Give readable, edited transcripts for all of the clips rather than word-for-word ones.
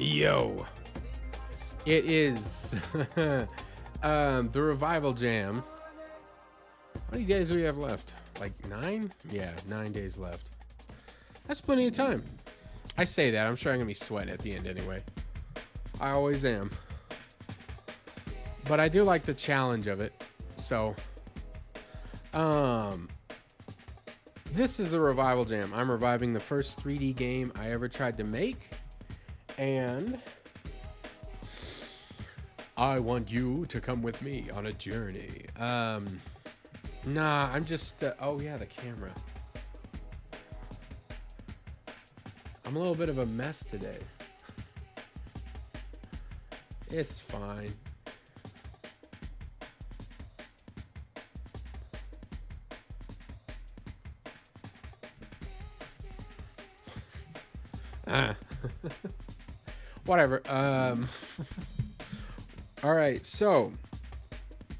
Yo, it is the Revival Jam. How many days do we have left? Like 9? Yeah, 9 days left. That's plenty of time. I say that. I'm sure I'm going to be sweating at the end anyway. I always am. But I do like the challenge of it. So, this is the Revival Jam. I'm reviving the first 3D game I ever tried to make. And I want you to come with me on a journey. Nah, I'm just... oh, yeah, the camera. I'm a little bit of a mess today. It's fine. Whatever. All right, so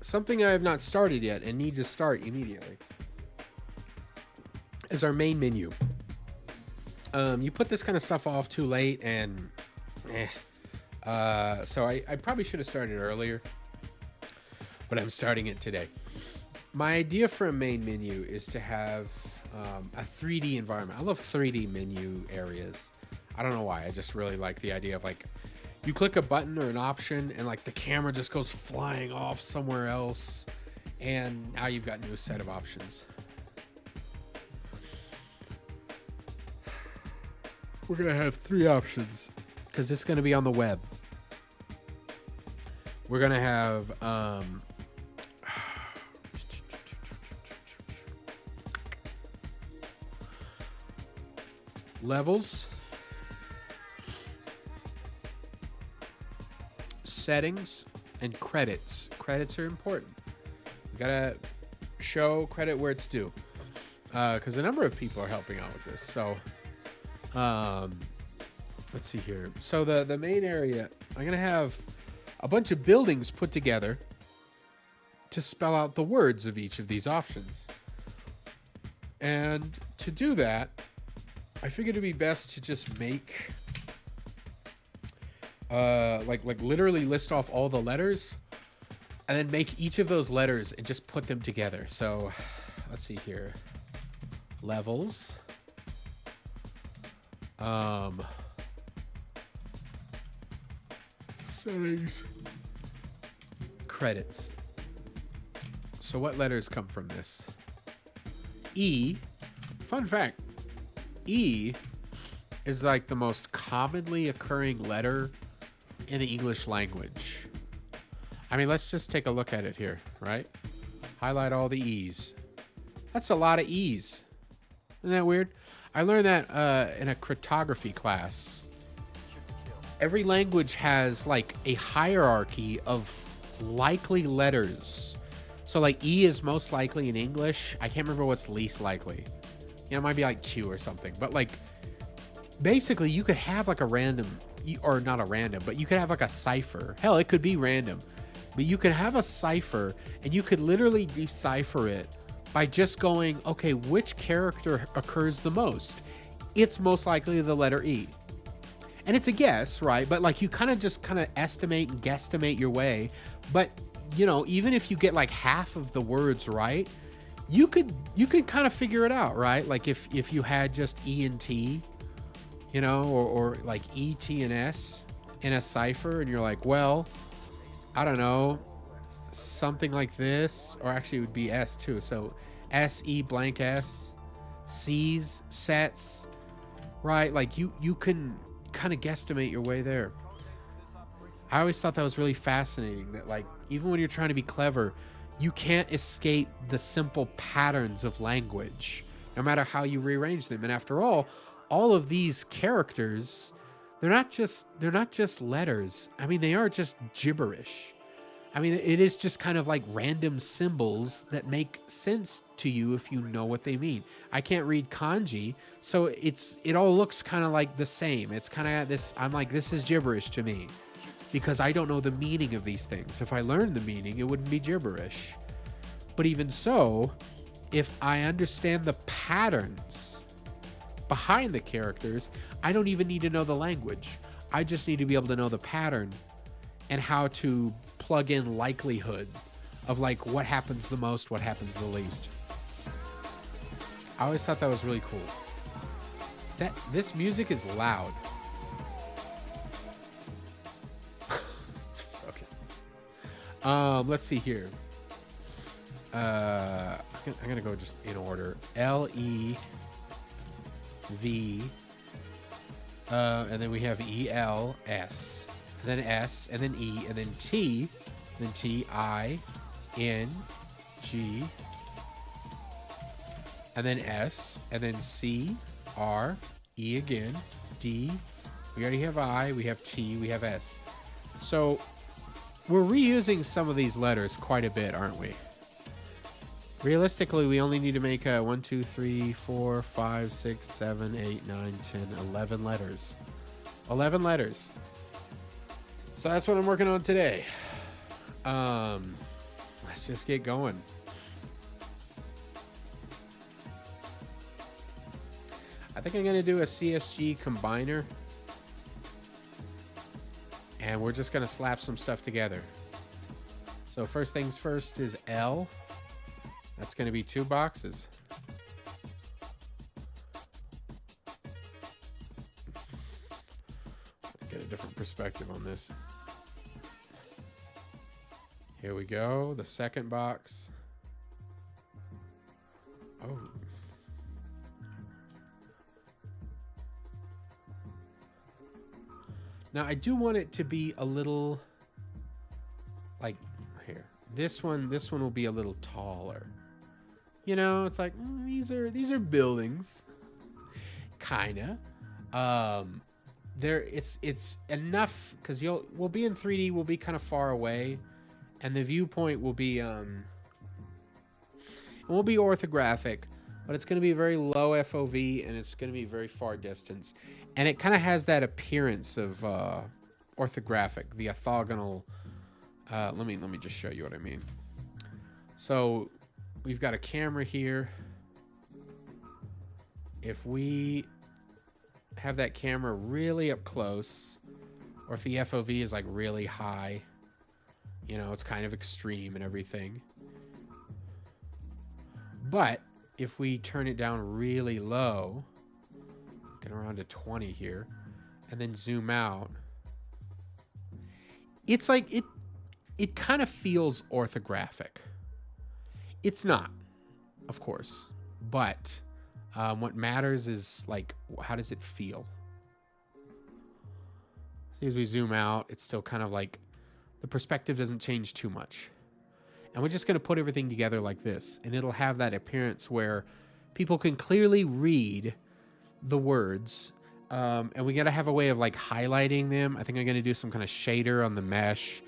something I have not started yet and need to start immediately is our main menu. You put this kind of stuff off too late, and so I probably should have started earlier, but I'm starting it today. My idea for a main menu is to have a 3D environment. I love 3D menu areas. I don't know why. I just really like the idea of, like, you click a button or an option and, like, the camera just goes flying off somewhere else, and now you've got a new set of options. We're gonna have 3 options because it's gonna be on the web. We're gonna have levels, settings, and credits. Credits are important. You gotta show credit where it's due, because a number of people are helping out with this. So let's see here. So the main area, I'm gonna have a bunch of buildings put together to spell out the words of each of these options. And to do that, I figured it'd be best to just make like literally list off all the letters and then make each of those letters and just put them together. So let's see here. Levels. Settings. Credits. So what letters come from this? E. Fun fact. E is like the most commonly occurring letter in the English language. I mean, let's just take a look at it here, right? Highlight all the E's. That's a lot of E's. Isn't that weird? I learned that in a cryptography class. Every language has like a hierarchy of likely letters. So like E is most likely in English. I can't remember what's least likely. You know, it might be like Q or something. But like, basically you could have like a random, or not a random, but you could have like a cipher. Hell, it could be random. But you could have a cipher and you could literally decipher it by just going, okay, which character occurs the most? It's most likely the letter E. And it's a guess, right? But like you kind of estimate and guesstimate your way. But, you know, even if you get like half of the words right, you could kind of figure it out, right? Like if you had just E and T, you know, or like E, T, and S in a cipher, and you're like, well, I don't know, something like this, or actually it would be S too. So S, E, blank S, C's, sets, right? Like you can kind of guesstimate your way there. I always thought that was really fascinating, that like even when you're trying to be clever, you can't escape the simple patterns of language, no matter how you rearrange them. And after all of these characters, they're not just letters. I mean, they are just gibberish. I mean, it is just kind of like random symbols that make sense to you if you know what they mean. I can't read kanji, so it all looks kind of like the same. It's kind of this, I'm like, this is gibberish to me because I don't know the meaning of these things. If I learned the meaning, it wouldn't be gibberish. But even so, if I understand the patterns behind the characters, I don't even need to know the language. I just need to be able to know the pattern and how to plug in likelihood of like what happens the most, what happens the least. I always thought that was really cool. This music is loud. It's okay. Let's see here. I'm gonna go just in order. L-E-V, and then we have E-L-S, and then S, and then E, and then T, and then T-I-N-G, and then S, and then C, R, E again, D. We already have I, we have T, we have S. So we're reusing some of these letters quite a bit, aren't we? Realistically, we only need to make 1, 2, 3, 4, 5, 6, 7, 8, 9, 10, 11 letters. 11 letters. So that's what I'm working on today. Let's just get going. I think I'm going to do a CSG combiner. And we're just going to slap some stuff together. So first things first is L. That's going to be 2 boxes. Get a different perspective on this. Here we go. The second box. Oh. Now I do want it to be a little like here. This one will be a little taller. You know, it's like these are buildings, kinda. It's enough because we'll be in 3D. We'll be kind of far away, and the viewpoint will be it won't be orthographic, but it's going to be very low FOV, and it's going to be very far distance, and it kind of has that appearance of orthographic, the orthogonal. Let me just show you what I mean. So we've got a camera here. If we have that camera really up close, or if the FOV is like really high, you know, it's kind of extreme and everything. But if we turn it down really low, get around to 20 here, and then zoom out, it's like it kind of feels orthographic. It's not, of course, but what matters is like, how does it feel? See, as we zoom out, it's still kind of like the perspective doesn't change too much. And we're just going to put everything together like this, and it'll have that appearance where people can clearly read the words. And we got to have a way of like highlighting them. I think I'm going to do some kind of shader on the mesh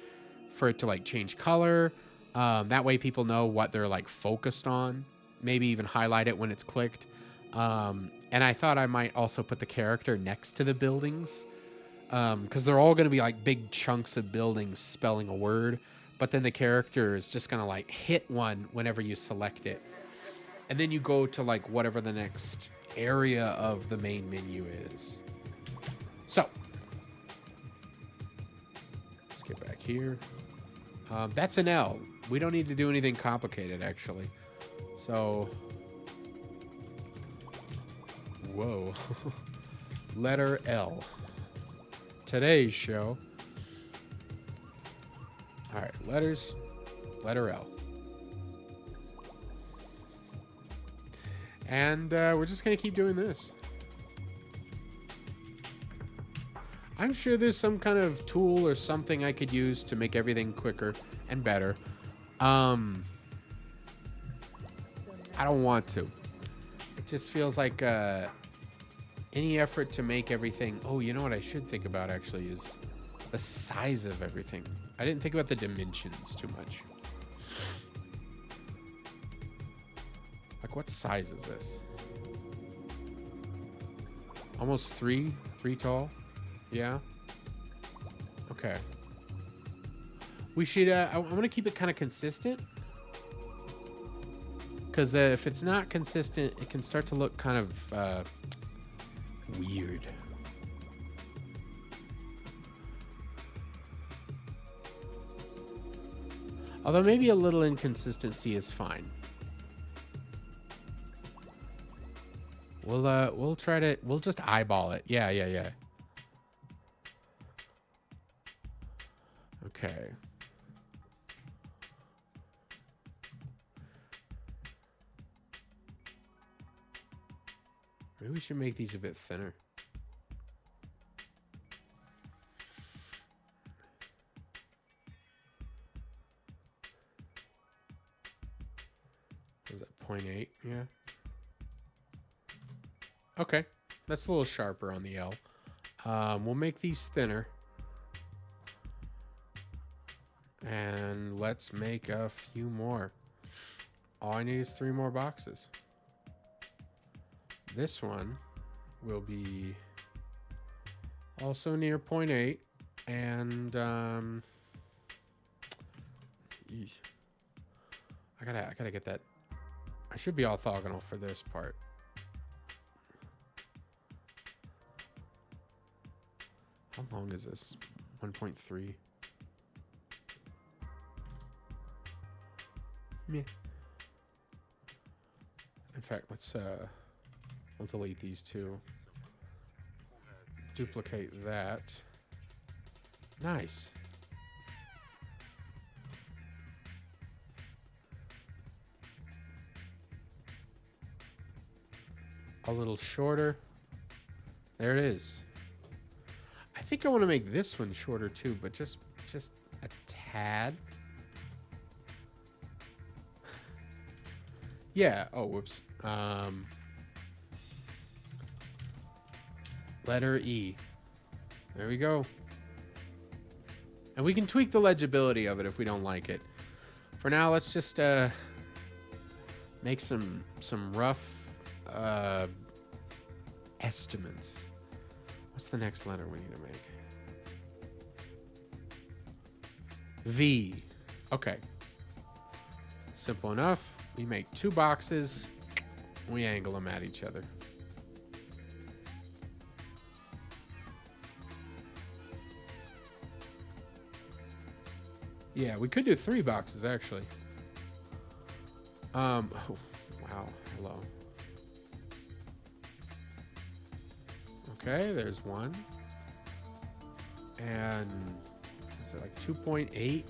for it to like change color. That way people know what they're like focused on. Maybe even highlight it when it's clicked. And I thought I might also put the character next to the buildings. Because they're all going to be like big chunks of buildings spelling a word. But then the character is just going to like hit one whenever you select it. And then you go to like whatever the next area of the main menu is. So let's get back here. That's an L. We don't need to do anything complicated, actually. So, whoa. Letter L. Today's show. All right, letters. Letter L. And we're just going to keep doing this. I'm sure there's some kind of tool or something I could use to make everything quicker and better. I don't want to. It just feels like any effort to make everything... Oh, you know what I should think about, actually, is the size of everything. I didn't think about the dimensions too much. Like, what size is this? Almost three tall? Yeah. Okay. We should, I want to keep it kind of consistent. Because if it's not consistent, it can start to look kind of weird. Although maybe a little inconsistency is fine. We'll try to, we'll just eyeball it. Yeah. Okay. Maybe we should make these a bit thinner. Was that 0.8? Yeah. Okay. That's a little sharper on the L. We'll make these thinner. And let's make a few more. All I need is 3 more boxes. This one will be also near 0.8. And I gotta get that. I should be orthogonal for this part. How long is this? 1.3. Meh. In fact, let's we'll delete these two. Duplicate that. Nice. A little shorter. There it is. I think I want to make this one shorter too, but just a tad. Yeah. Oh, whoops. Letter E. There we go. And we can tweak the legibility of it if we don't like it. For now, let's just make some rough estimates. What's the next letter we need to make? V. Okay. Simple enough. We make 2 boxes. We angle them at each other. Yeah, we could do 3 boxes actually. Oh, wow. Hello. Okay, there's 1. And is it like 2.8?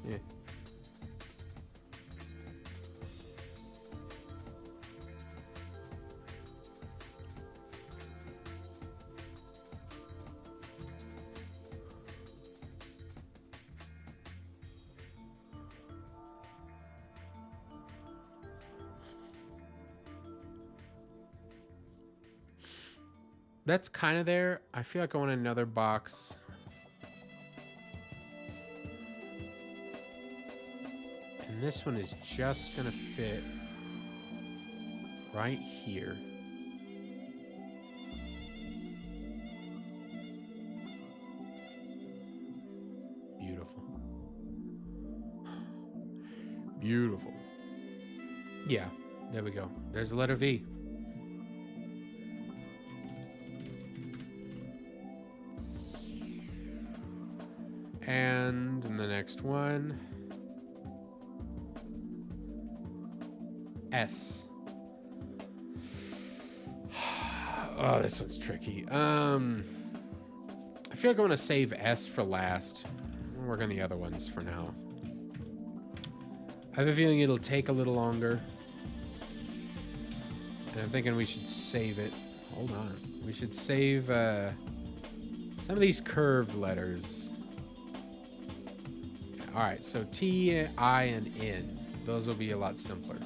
Yeah. That's kind of there. I feel like I want another box. And this one is just going to fit right here. Beautiful. Beautiful. Yeah, there we go. There's the letter V. And in the next one, S. Oh, this one's tricky. I feel like I want to save S for last. We'll work on the other ones for now. I have a feeling it'll take a little longer. And I'm thinking we should save it. Hold on. We should save some of these curved letters. All right, so T, I, and N. Those will be a lot simpler.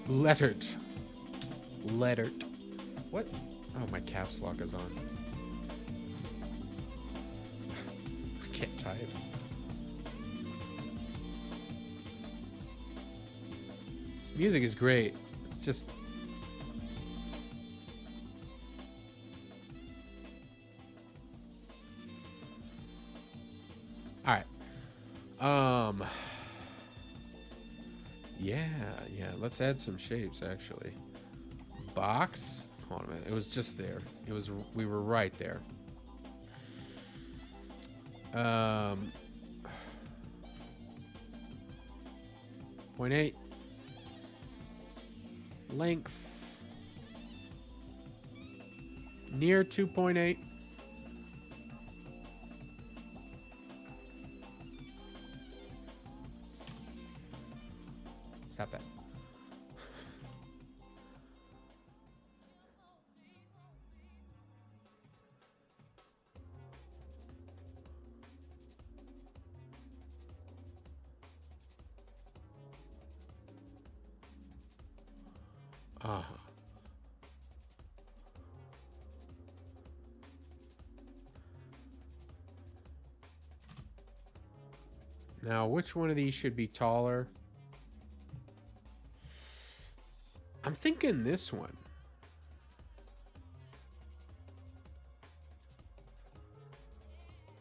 Lettered. What? Oh, my caps lock is on. I can't type. This music is great. It's just... All right. Yeah. Let's add some shapes, actually. Box. Hold on a minute. It was just there. We were right there. Um, 0.8. Length. Near 2.8. Stop that. Uh-huh. Now, which one of these should be taller? I'm thinking this one.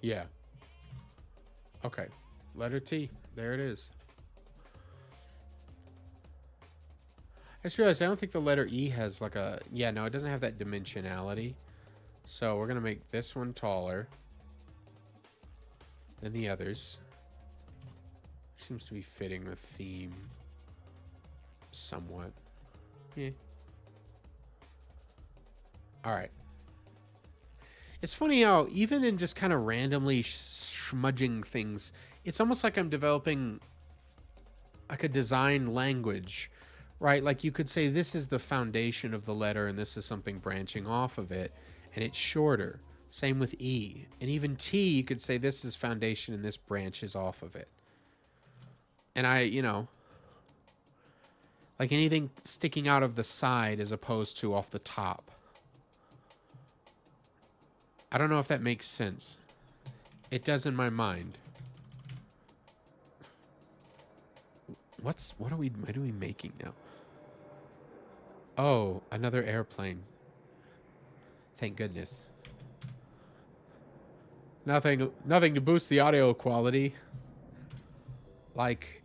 Yeah. Okay. Letter T. There it is. I just realized I don't think the letter E has like a... Yeah, no, it doesn't have that dimensionality. So we're going to make this one taller than the others. Seems to be fitting the theme somewhat. Yeah. All right. It's funny how even in just kind of randomly smudging things, it's almost like I'm developing like a design language, right? Like you could say this is the foundation of the letter and this is something branching off of it, and it's shorter. Same with E. And even T, you could say this is foundation and this branches off of it. And like anything sticking out of the side as opposed to off the top. I don't know if that makes sense. It does in my mind. What are we making now? Oh, another airplane. Thank goodness. Nothing to boost the audio quality. Like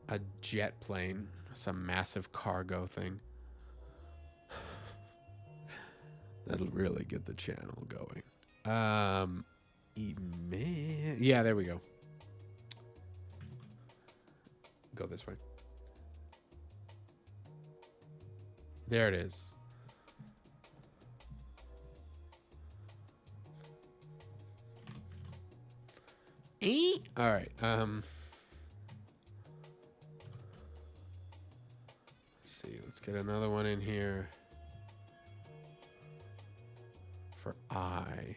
a jet plane, some massive cargo thing. That'll really get the channel going. Yeah, there we go. Go this way. There it is. All right. Let's see. Let's get another one in here for I.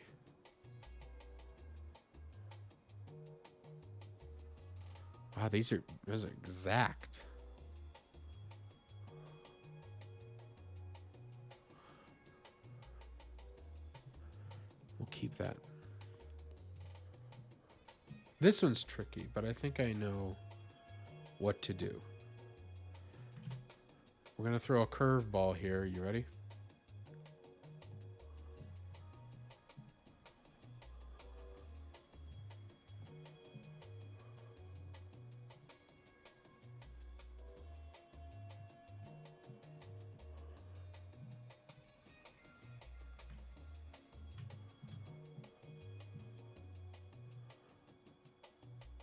Wow, those are exact. We'll keep that. This one's tricky, but I think I know what to do. We're going to throw a curveball here. You ready?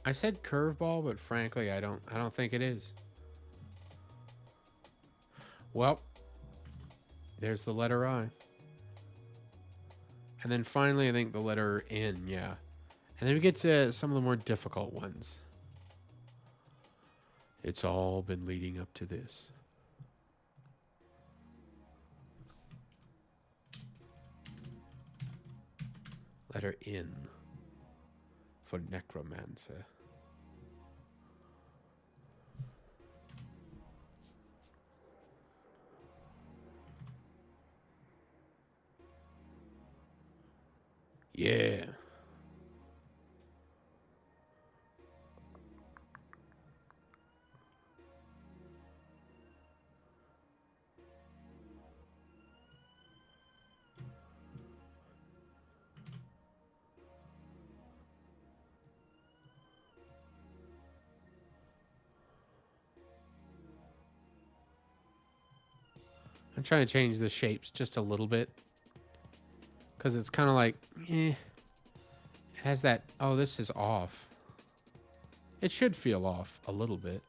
I said curveball, but frankly, I don't think it is. Well, there's the letter I. And then finally, I think the letter N, yeah. And then we get to some of the more difficult ones. It's all been leading up to this. Letter N for necromancer. Yeah. I'm trying to change the shapes just a little bit, because it's kind of like, and It has that. Oh, this is off. It should feel off a little bit.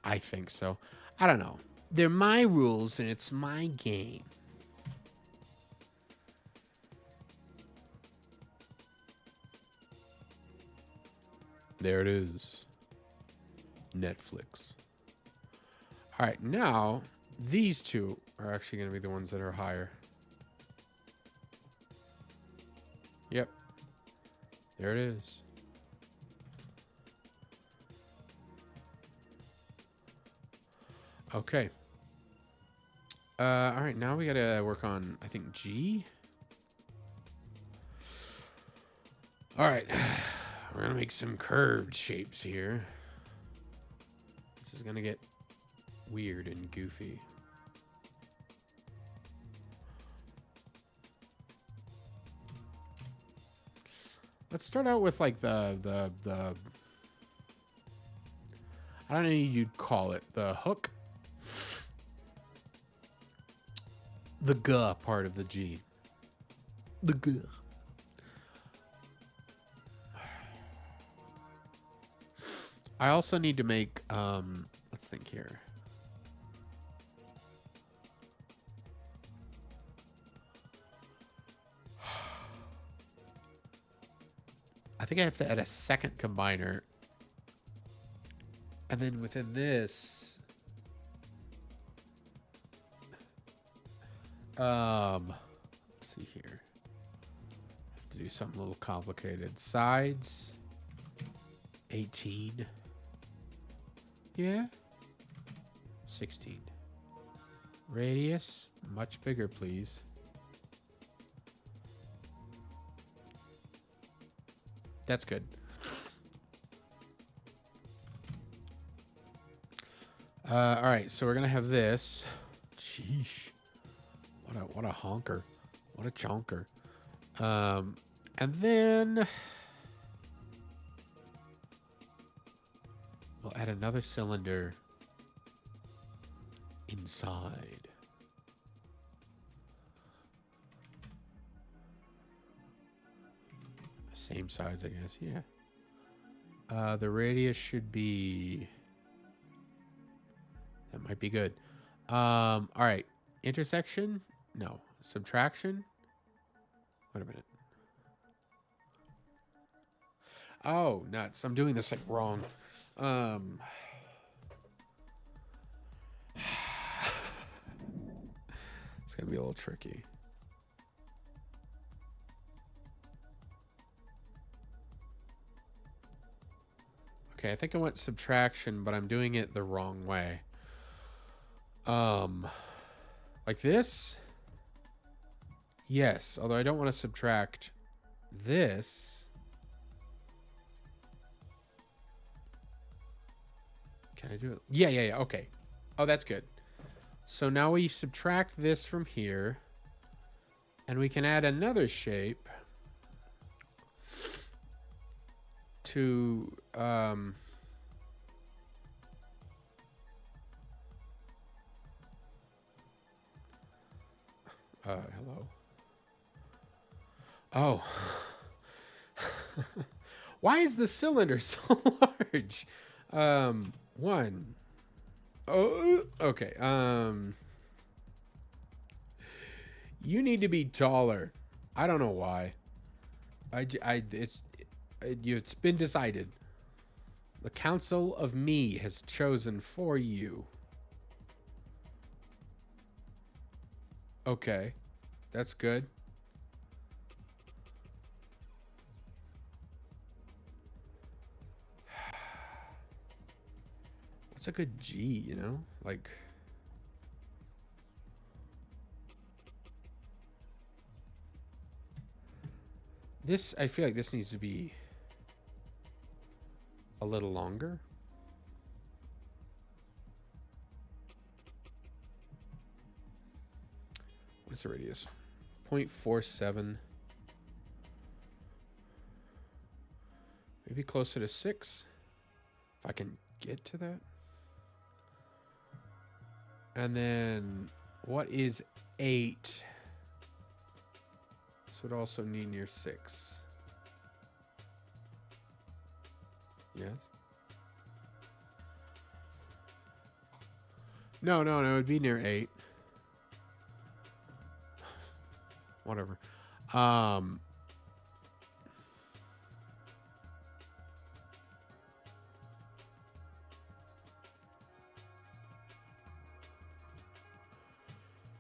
I think so. I don't know. They're my rules and it's my game. There it is. Netflix. All right, now these two are actually going to be the ones that are higher. Yep. There it is. Okay. All right, now we got to work on, I think, G. All right. We're going to make some curved shapes here. This is going to get weird and goofy. Let's start out with like the I don't know you'd call it, the hook. The G part of the G. The G. I also need to make let's think here. I think I have to add a second combiner. And then within this, let's see here. Have to do something a little complicated. Sides, 18. Yeah. 16. Radius, much bigger, please. That's good. All right, so we're gonna have this. Sheesh, what a honker, what a chonker. And then we'll add another cylinder inside. Same size, I guess. Yeah. The radius should be. That might be good. All right. Intersection? No. Subtraction? Wait a minute. Oh, nuts. I'm doing this like wrong. It's gonna be a little tricky. Okay, I think I went subtraction, but I'm doing it the wrong way. Like this? Yes, although I don't want to subtract this. Can I do it? Yeah. Okay. Oh, that's good. So now we subtract this from here. And we can add another shape to hello. Oh. Why is the cylinder so large? One. Oh, okay. You need to be taller. I don't know why. It's been decided. The Council of Me has chosen for you. Okay. That's good. What's a good G, you know? Like... This, I feel like this needs to be a little longer. What's the radius? 0.47. Maybe closer to 6. If I can get to that. And then what is 8? This would also need near 6. Yes? No, it would be near 8. Whatever.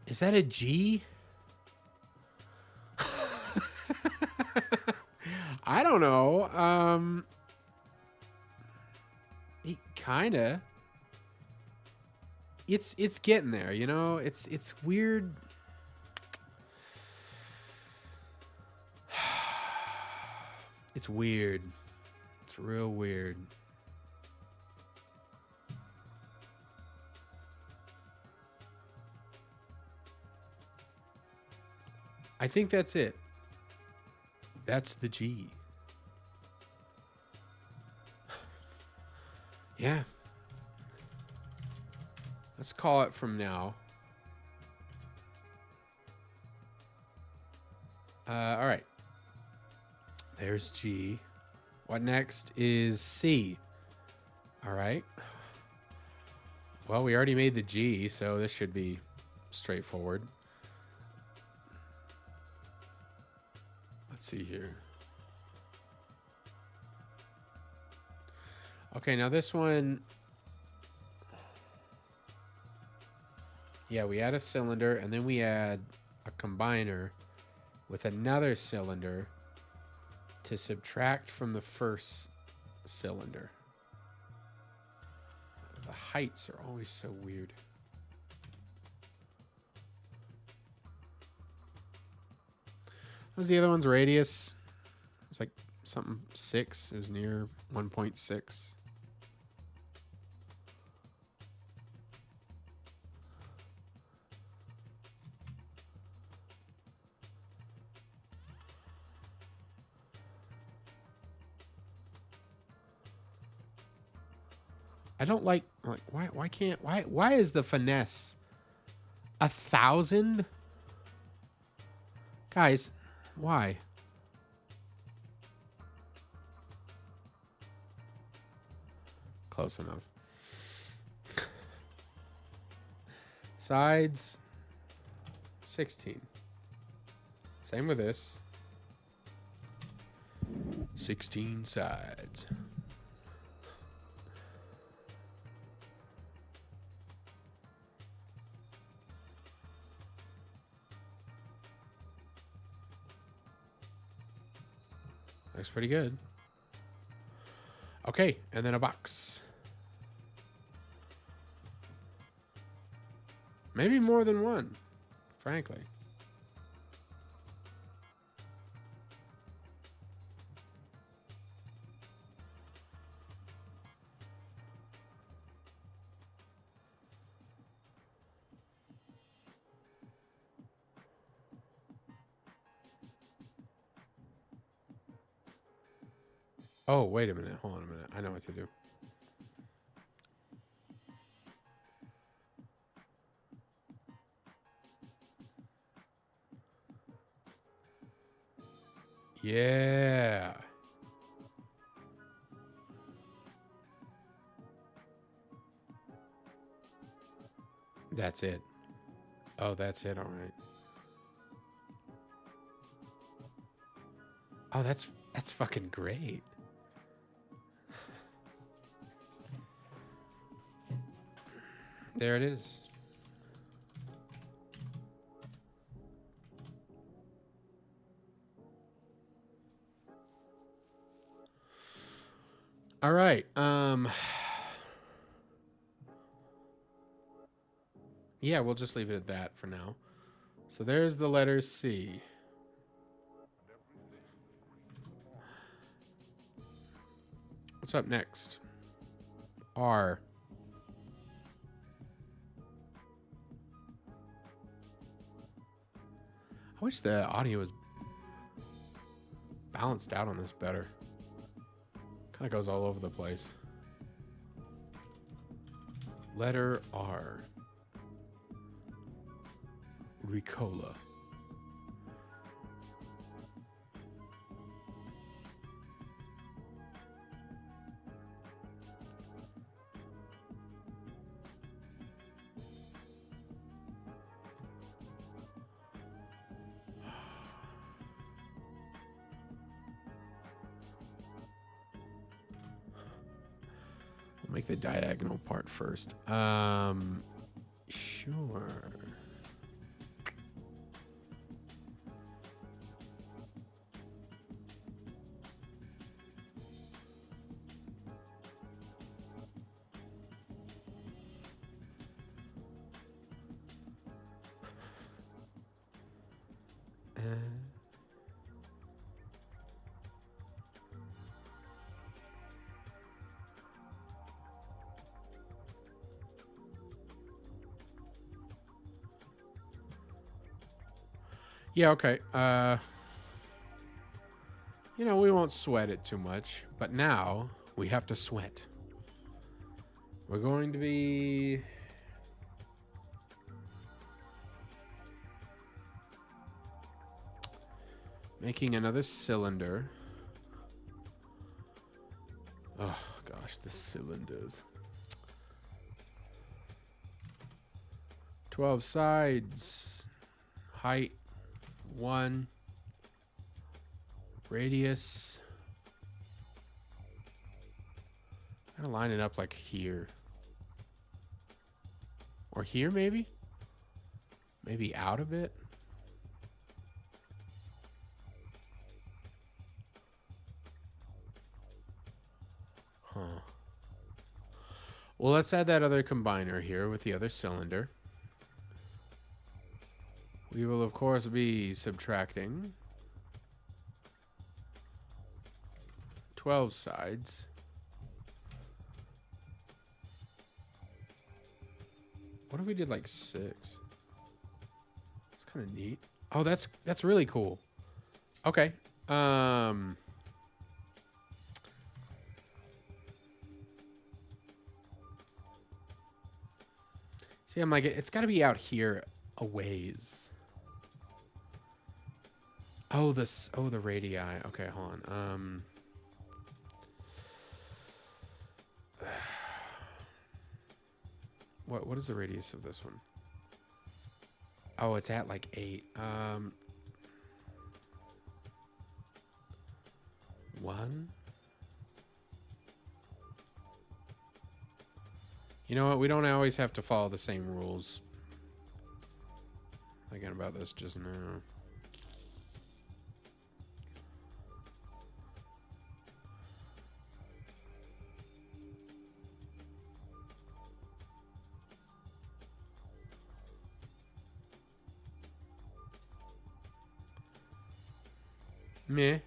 Is that a G? I don't know. Kinda. It's getting there, you know? It's weird. It's weird. It's real weird. I think that's it. That's the G. Yeah. Let's call it from now. All right. There's G. What next is C? All right. Well, we already made the G, so this should be straightforward. Let's see here. Okay, now this one. Yeah, we add a cylinder, and then we add a combiner with another cylinder to subtract from the first cylinder. The heights are always so weird. What was the other one's radius? It's like something 6. It was near 1.6. I don't like why is the finesse 1,000? Guys, why? Close enough. Sides 16. Same with this. 16 sides. Looks pretty good. Okay, and then a box. Maybe more than one, frankly. Oh, wait a minute. Hold on a minute. I know what to do. Yeah. That's it. Oh, that's it. All right. Oh, that's fucking great. There it is. All right. Yeah, we'll just leave it at that for now. So there's the letter C. What's up next? R. I wish the audio was balanced out on this better. Kind of goes all over the place. Letter R. Ricola. Make the diagonal part first. Sure. Yeah, okay. You know, we won't sweat it too much, but now we have to sweat. We're going to be... making another cylinder. Oh, gosh, the cylinders. 12 sides. Height, 1. Radius. I'm gonna line it up like here. Or here, maybe? Maybe out a bit? Huh. Well, let's add that other combiner here with the other cylinder. We will, of course, be subtracting 12 sides. What if we did like 6? It's kind of neat. Oh, that's really cool. Okay. See, I'm like, it's got to be out here a ways. Oh, the radii. Okay, hold on. What is the radius of this one? Oh, it's at like 8. 1. You know what? We don't always have to follow the same rules. Thinking about this just now. Meh.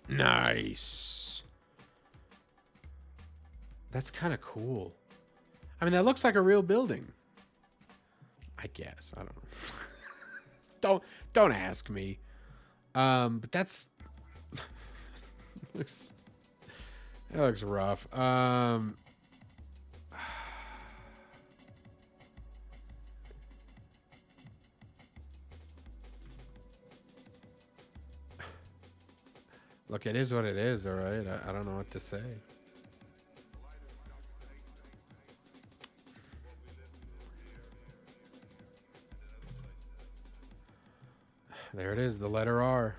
Nice. That's kind of cool. I mean, that looks like a real building. I guess. I don't know. Don't ask me. But that looks rough. Look, it is what it is, all right? I don't know what to say. There it is, the letter R.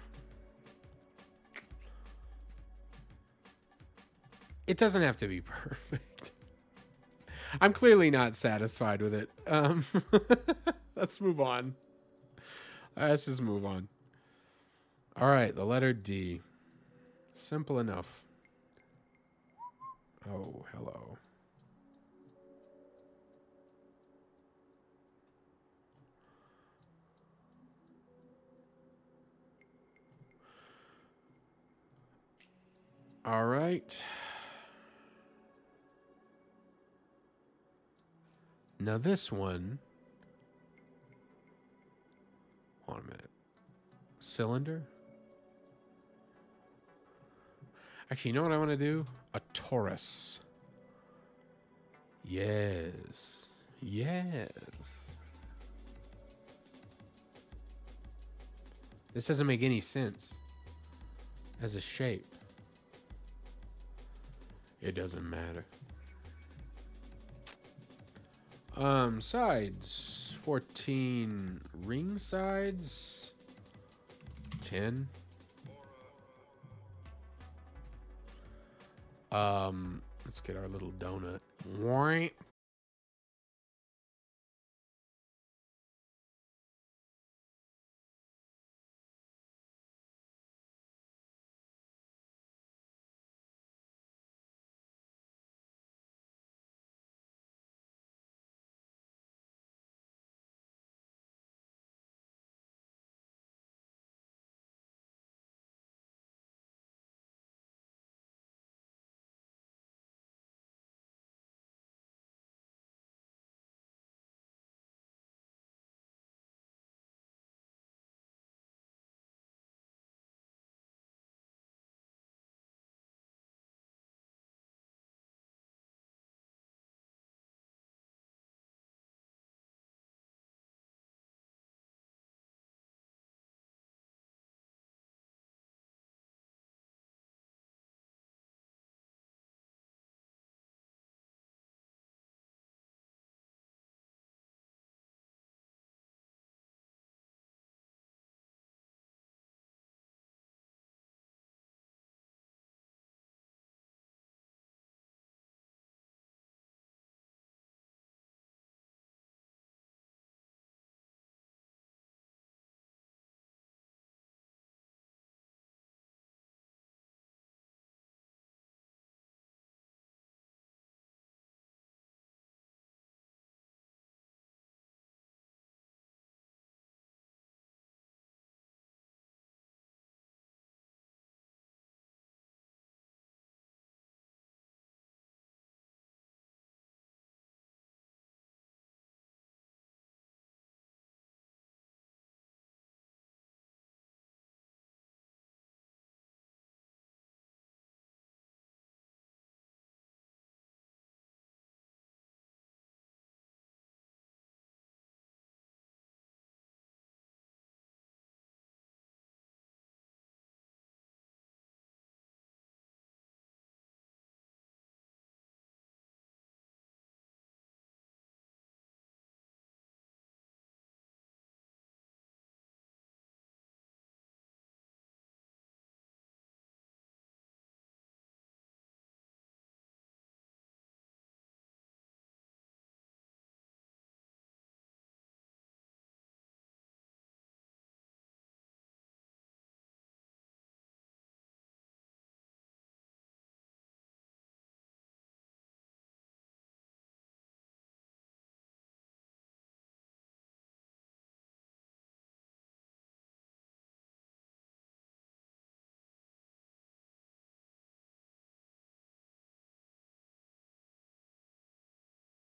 It doesn't have to be perfect. I'm clearly not satisfied with it. Let's move on. Let's just move on. All right, the letter D. Simple enough. Oh, hello. All right. Now this one. Hold on a minute. Cylinder? Actually, you know what I want to do? A torus. Yes. Yes. This doesn't make any sense as a shape. It doesn't matter. Sides. 14 ring sides. 10. Let's get our little donut.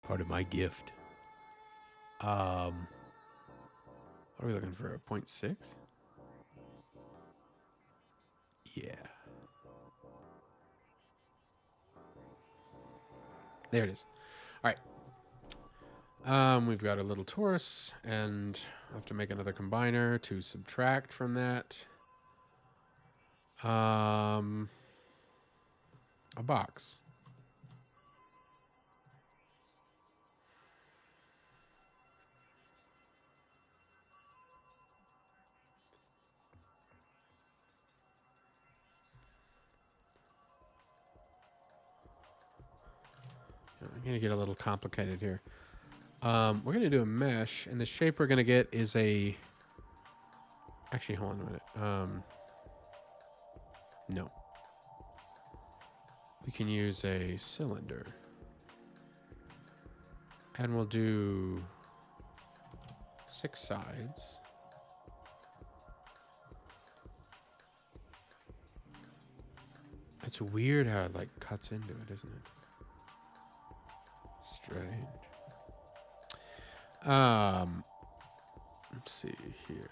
Part of my gift. What are we looking for? A 0.6? Yeah. There it is. All right. We've got a little torus, and I have to make another combiner to subtract from that. A box. I'm going to get a little complicated here. We're going to do a mesh, and the shape we're going to get is a... Actually, hold on a minute. No. We can use a cylinder. And we'll do 6 sides. It's weird how it like cuts into it, isn't it? Strange. Let's see here.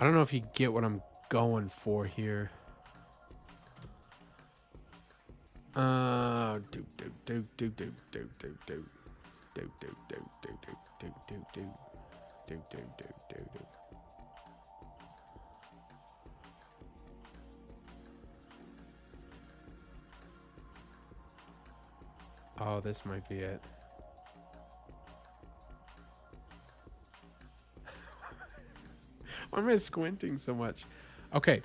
I don't know if you get what I'm going for here. Oh, this might be it. Why am I squinting so much? Okay.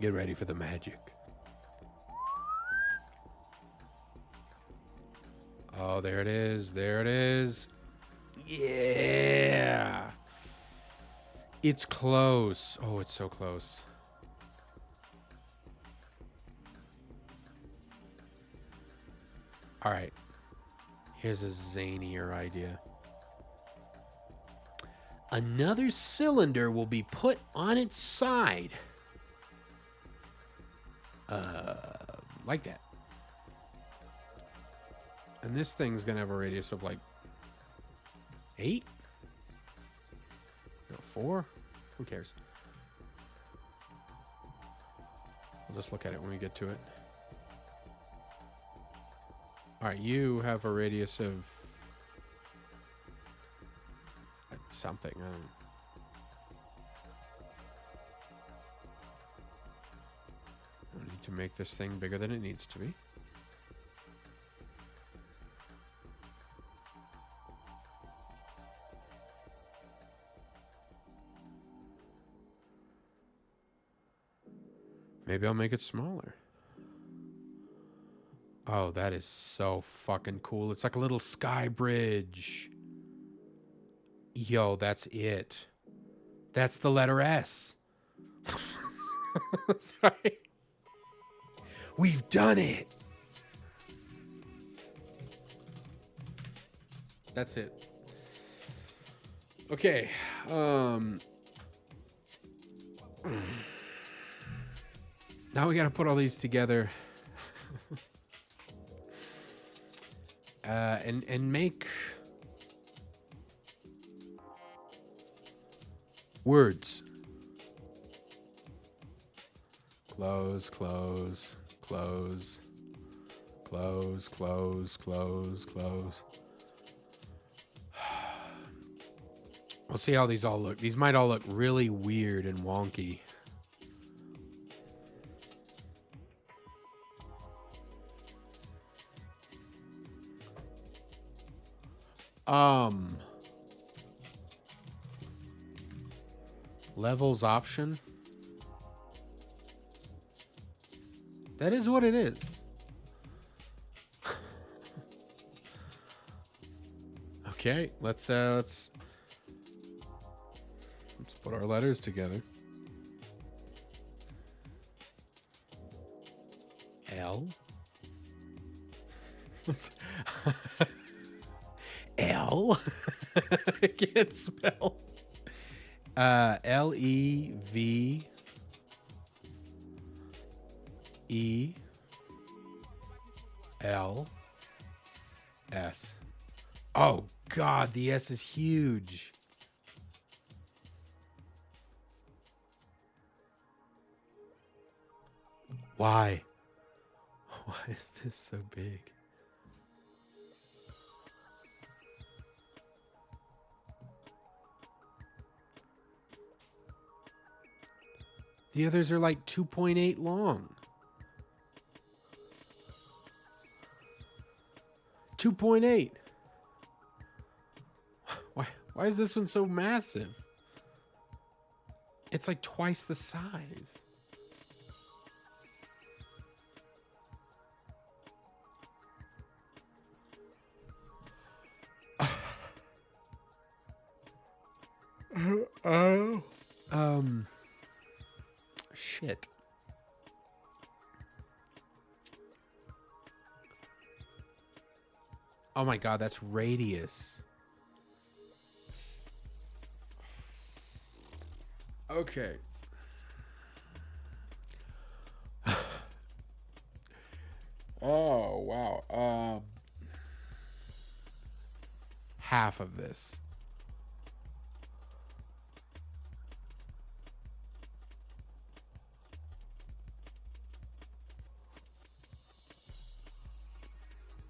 Get ready for the magic. Oh, there it is. There it is. Yeah. It's close. Oh, it's so close. All right. Here's a zanier idea. Another cylinder will be put on its side. Like that. And this thing's going to have a radius of like 8? No, 4? Who cares? We'll just look at it when we get to it. All right, you have a radius of something. I don't need to make this thing bigger than it needs to be. Maybe I'll make it smaller. Oh, that is so fucking cool. It's like a little sky bridge. Yo, that's it. That's the letter S. Sorry. We've done it. That's it. Okay. Now we got to put all these together. And make words. Close, close, close, close, close, close, close. We'll see how these all look. These might all look really weird and wonky. Levels option. That is what it is. Okay, let's put our letters together. L. L. I can't spell. L-E-V-E-S. Oh, God, the S is huge. Why? Why is this so big? The others are like 2.8 long. 2.8. Why is this one so massive? It's like twice the size. Oh. Shit. Oh my god, that's radius. Okay. Oh, wow. Half of this.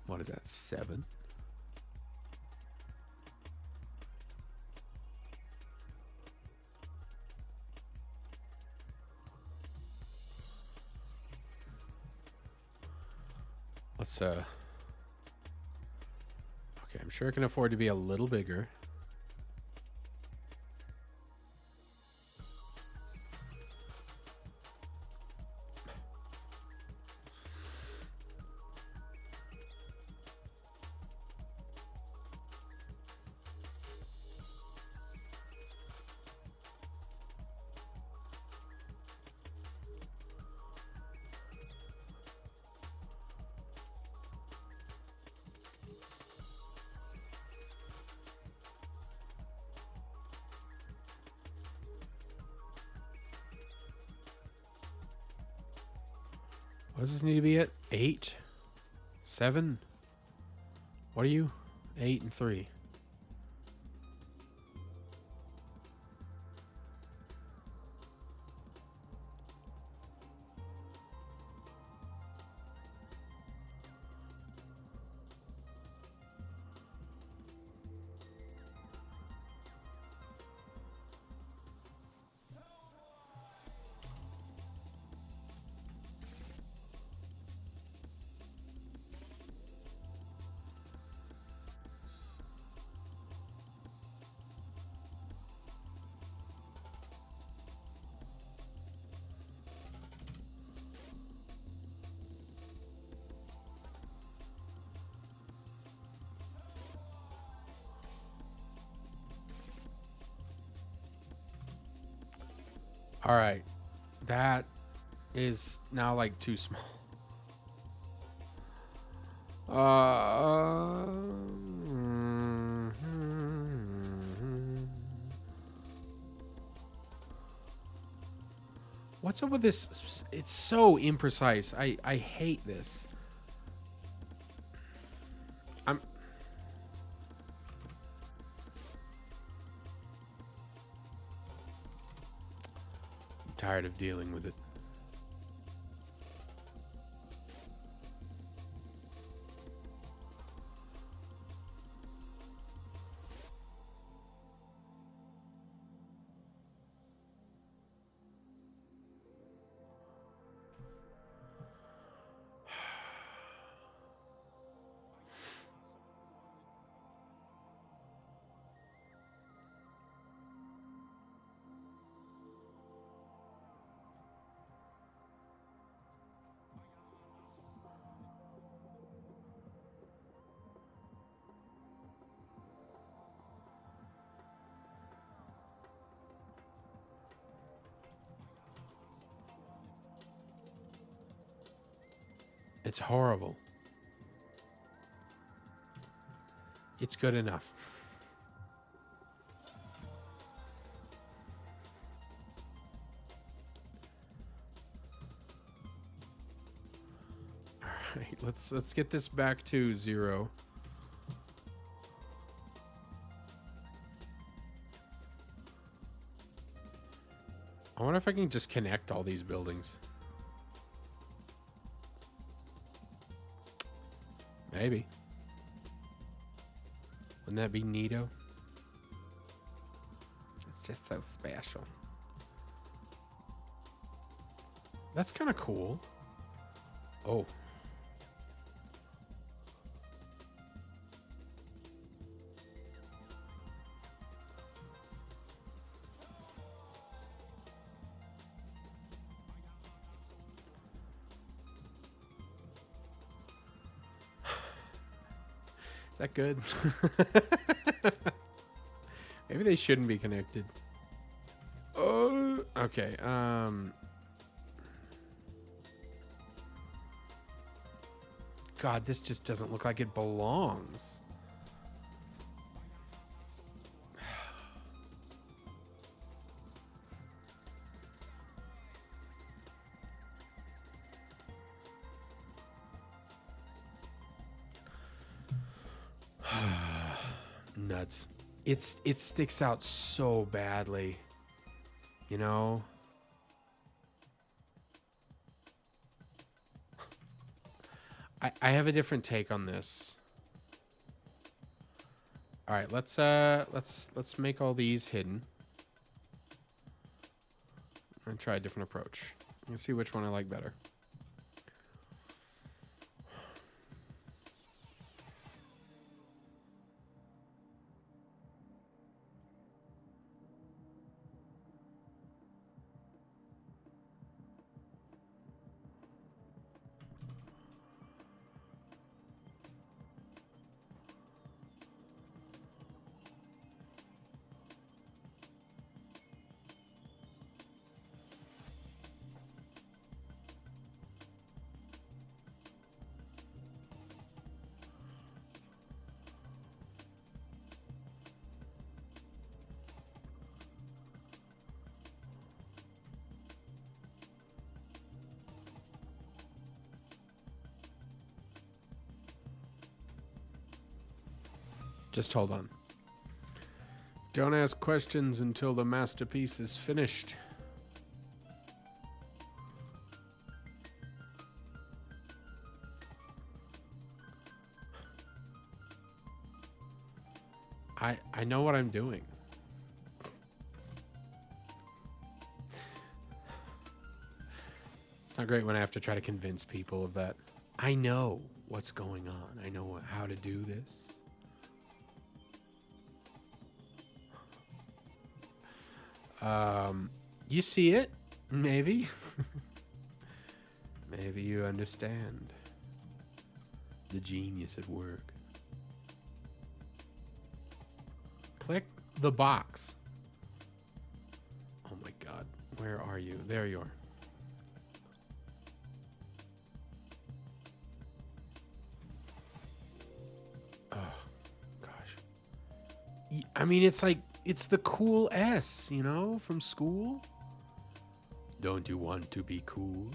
What is that? 7? Let's okay, I'm sure it can afford to be a little bigger. What does this need to be at? 8? 7? What are you? 8 and 3. All right. That is now like too small. What's up with this? It's so imprecise. I hate this. I'm tired of dealing with it. It's horrible. It's good enough. All right, let's get this back to 0. I wonder if I can just connect all these buildings. Maybe. Wouldn't that be neato? It's just so special. That's kind of cool. Oh. Is that good? Maybe they shouldn't be connected. Okay. God, this just doesn't look like it belongs. Nuts. It sticks out so badly. You know? I have a different take on this. All right, let's make all these hidden. And try a different approach. Let's see which one I like better. Just hold on. Don't ask questions until the masterpiece is finished. I know what I'm doing. It's not great when I have to try to convince people of that. I know what's going on. I know how to do this. You see it? Maybe. Maybe you understand the genius at work. Click the box. Oh my God. Where are you? There you are. Oh, gosh. I mean, it's like, it's the cool S, you know, from school. Don't you want to be cool?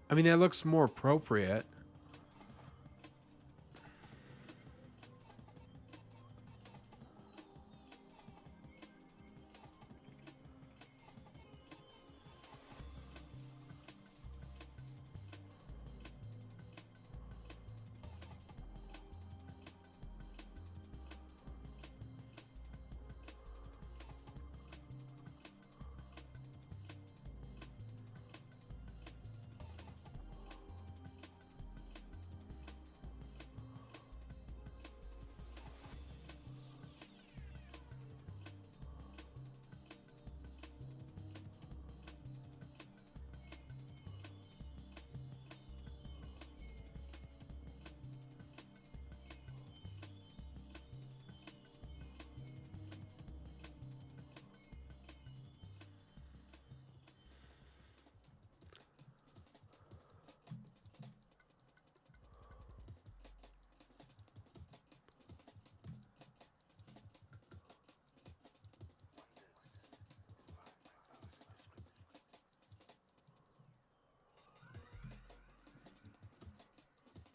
I mean, that looks more appropriate.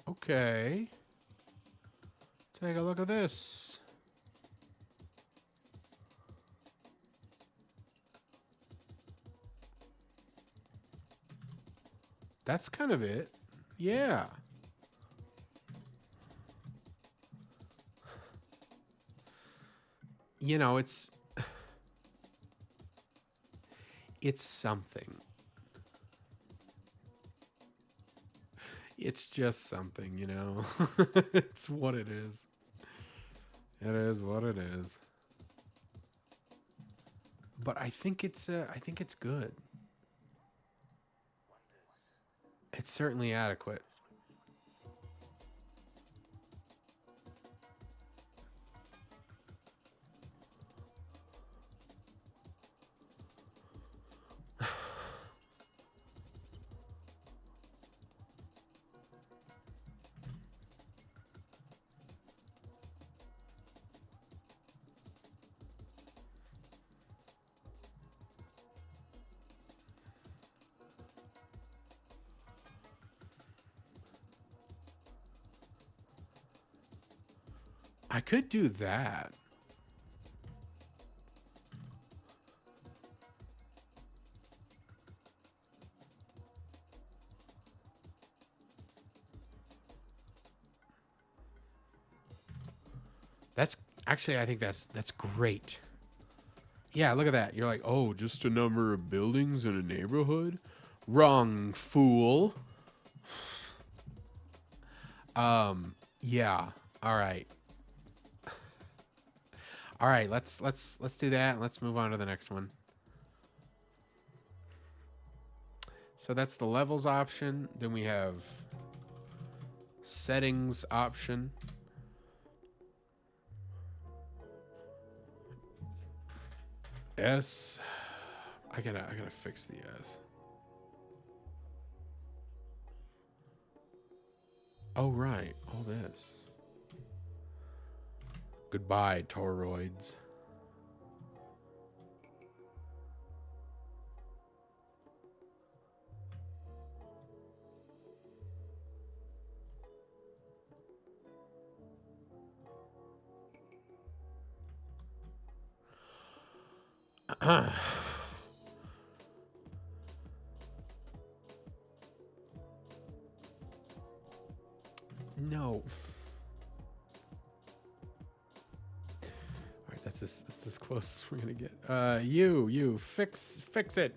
Okay. Take a look at this. That's kind of it. Yeah. You know, it's something. It's just something, you know. It's what it is. It is what it is. But I think it's good. It's certainly adequate. I could do that. That's actually, I think that's great. Yeah, look at that. You're like, oh, just a number of buildings in a neighborhood? Wrong, fool. Yeah. All right. All right, let's do that. Let's move on to the next one. So that's the levels option. Then we have settings option. S. I gotta fix the S. Oh right, all this. Goodbye, toroids. No. All right, that's as close as we're gonna get. You fix it.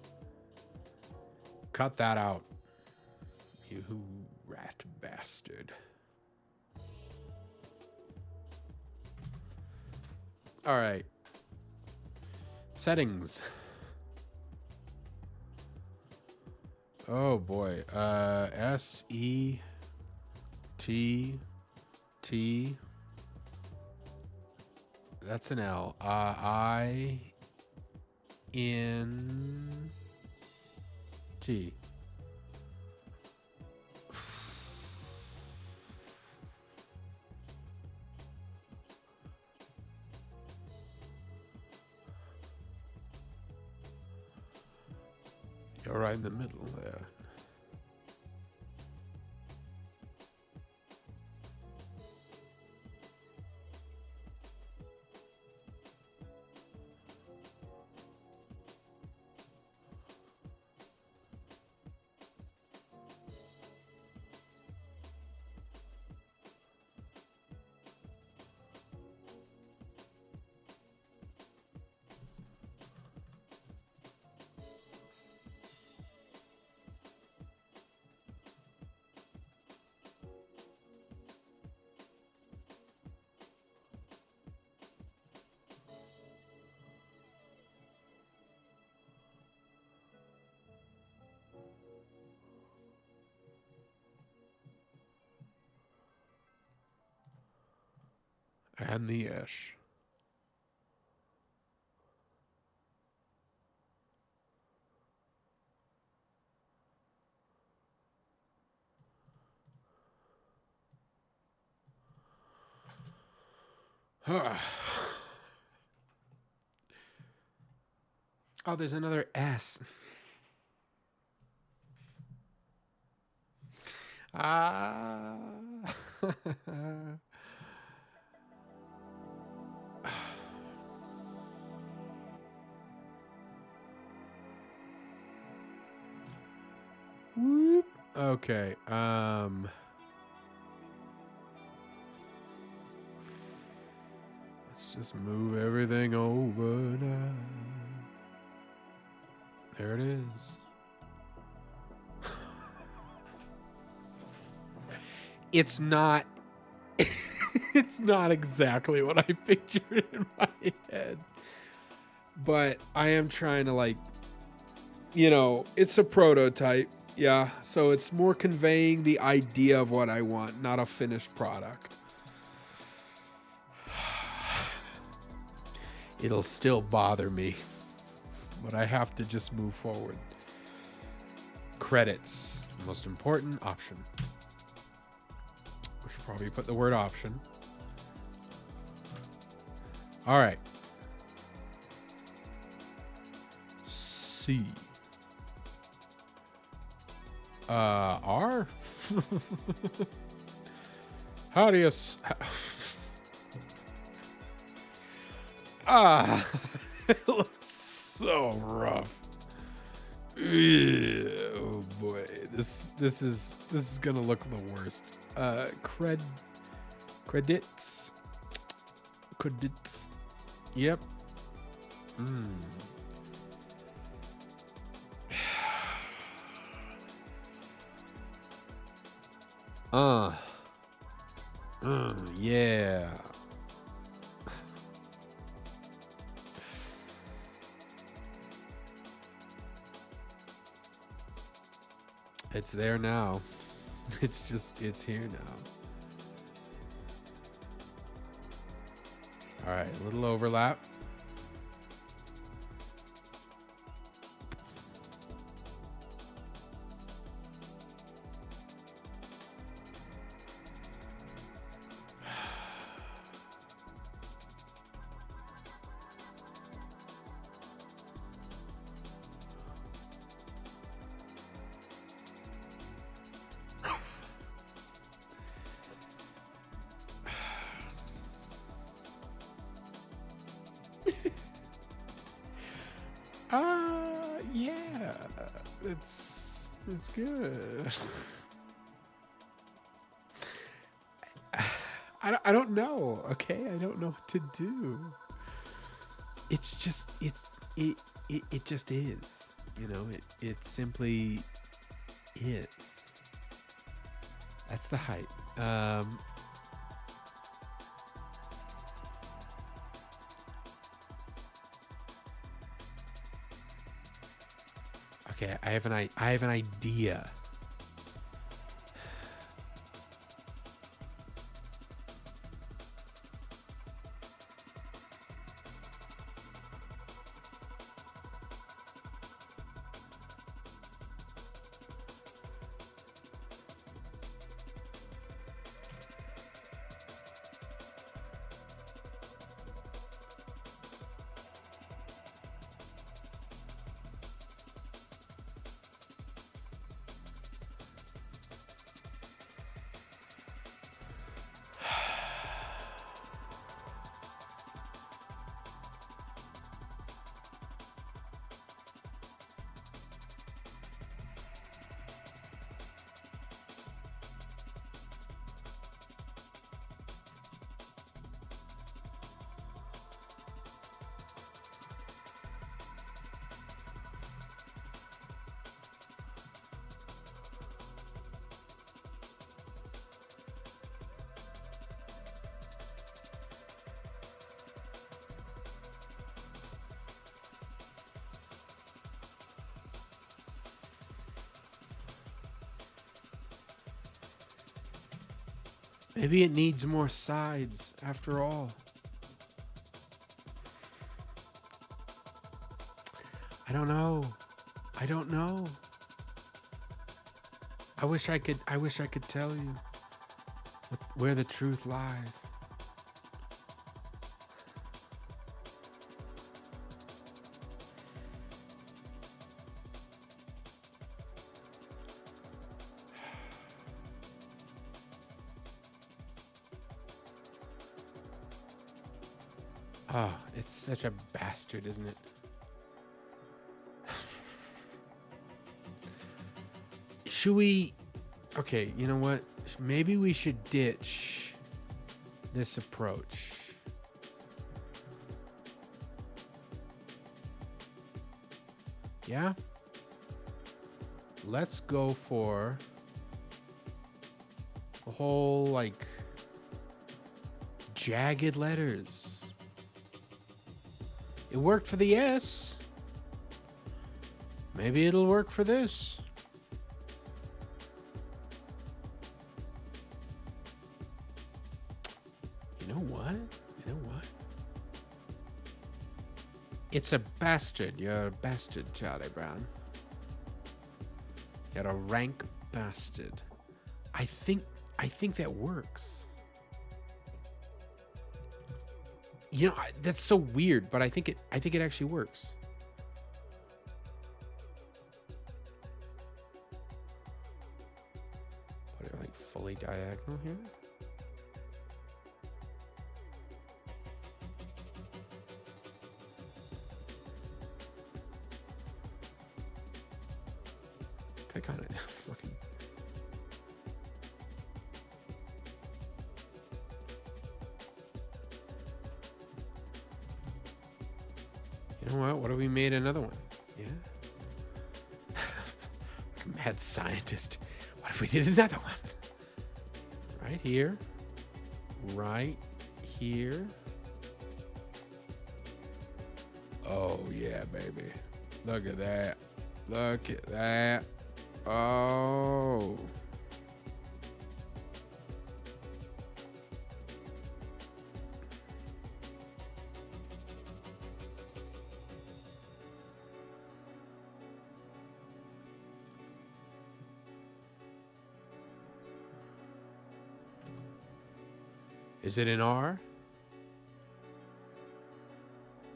Cut that out. You rat bastard. All right. Settings. Oh boy. S E T T. That's an L. I N G. You're right in the middle there. And the S. Oh, there's another S. Ah. Whoop. Okay. Let's just move everything over now. There it is. it's not it's not exactly what I pictured in my head. But I am trying to, like, it's a prototype. Yeah, so it's more conveying the idea of what I want, not a finished product. It'll still bother me, but I have to just move forward. Credits, most important option. We should probably put the word option. All right. C. R? How do you... It looks so rough. Oh boy, this is gonna look the worst. Credits. Yep. Yeah. It's there now. It's here now. All right, a little overlap. Yeah, it's good. I don't know. Okay, I don't know what to do. It's just it just is. It simply is. That's the height. Okay, I have an idea. Maybe it needs more sides after all. I don't know. I wish I could tell you where the truth lies. Oh, it's such a bastard, isn't it? Should we... Okay, you know what? Maybe we should ditch this approach. Yeah? Let's go for... The whole, like, jagged letters. It worked for the S. Maybe it'll work for this. You know what? You know what? It's a bastard. You're a bastard, Charlie Brown. You're a rank bastard. I think that works. You know, that's so weird, but I think it actually works. Put it like fully diagonal here. Click on it. Fucking. You know what? What if we made another one? Yeah. Mad scientist. What if we did another one? Right here. Right here. Oh, yeah, baby. Look at that. Look at that. Oh. Is it an R?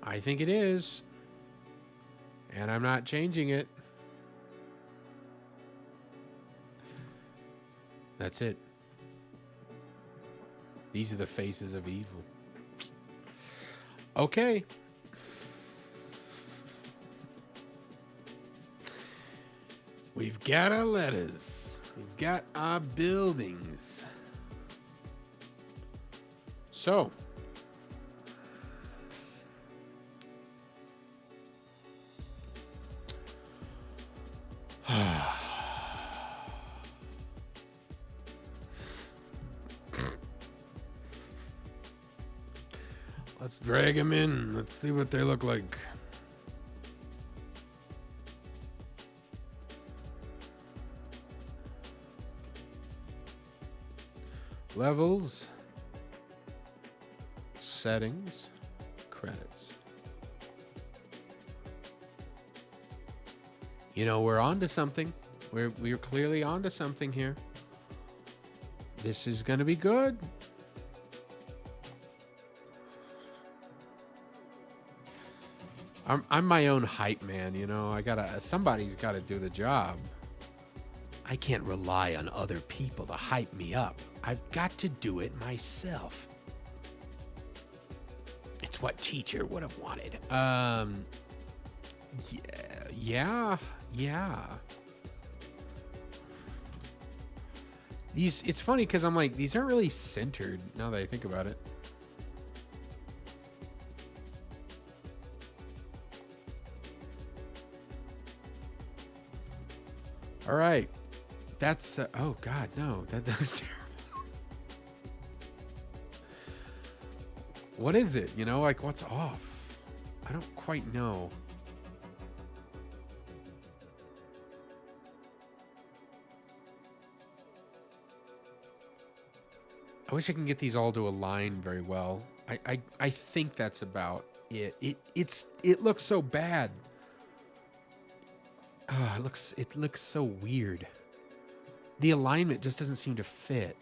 I think it is. And I'm not changing it. That's it. These are the faces of evil. Okay. We've got our letters. We've got our buildings. So. Let's drag them in. Let's see what they look like. Levels. Settings. Credits. You know, we're on to something. We're clearly on to something here. This is going to be good. I'm my own hype man, you know. Somebody's gotta do the job. I can't rely on other people to hype me up. I've got to do it myself. It's what teacher would have wanted. Yeah. It's funny because I'm like, these aren't really centered now that I think about it. All right, that's oh god, no, that was terrible. What is it? You know, like what's off? I don't quite know. I wish I can get these all to align very well. I think that's about it. It looks so bad. Oh, it looks so weird. The alignment just doesn't seem to fit.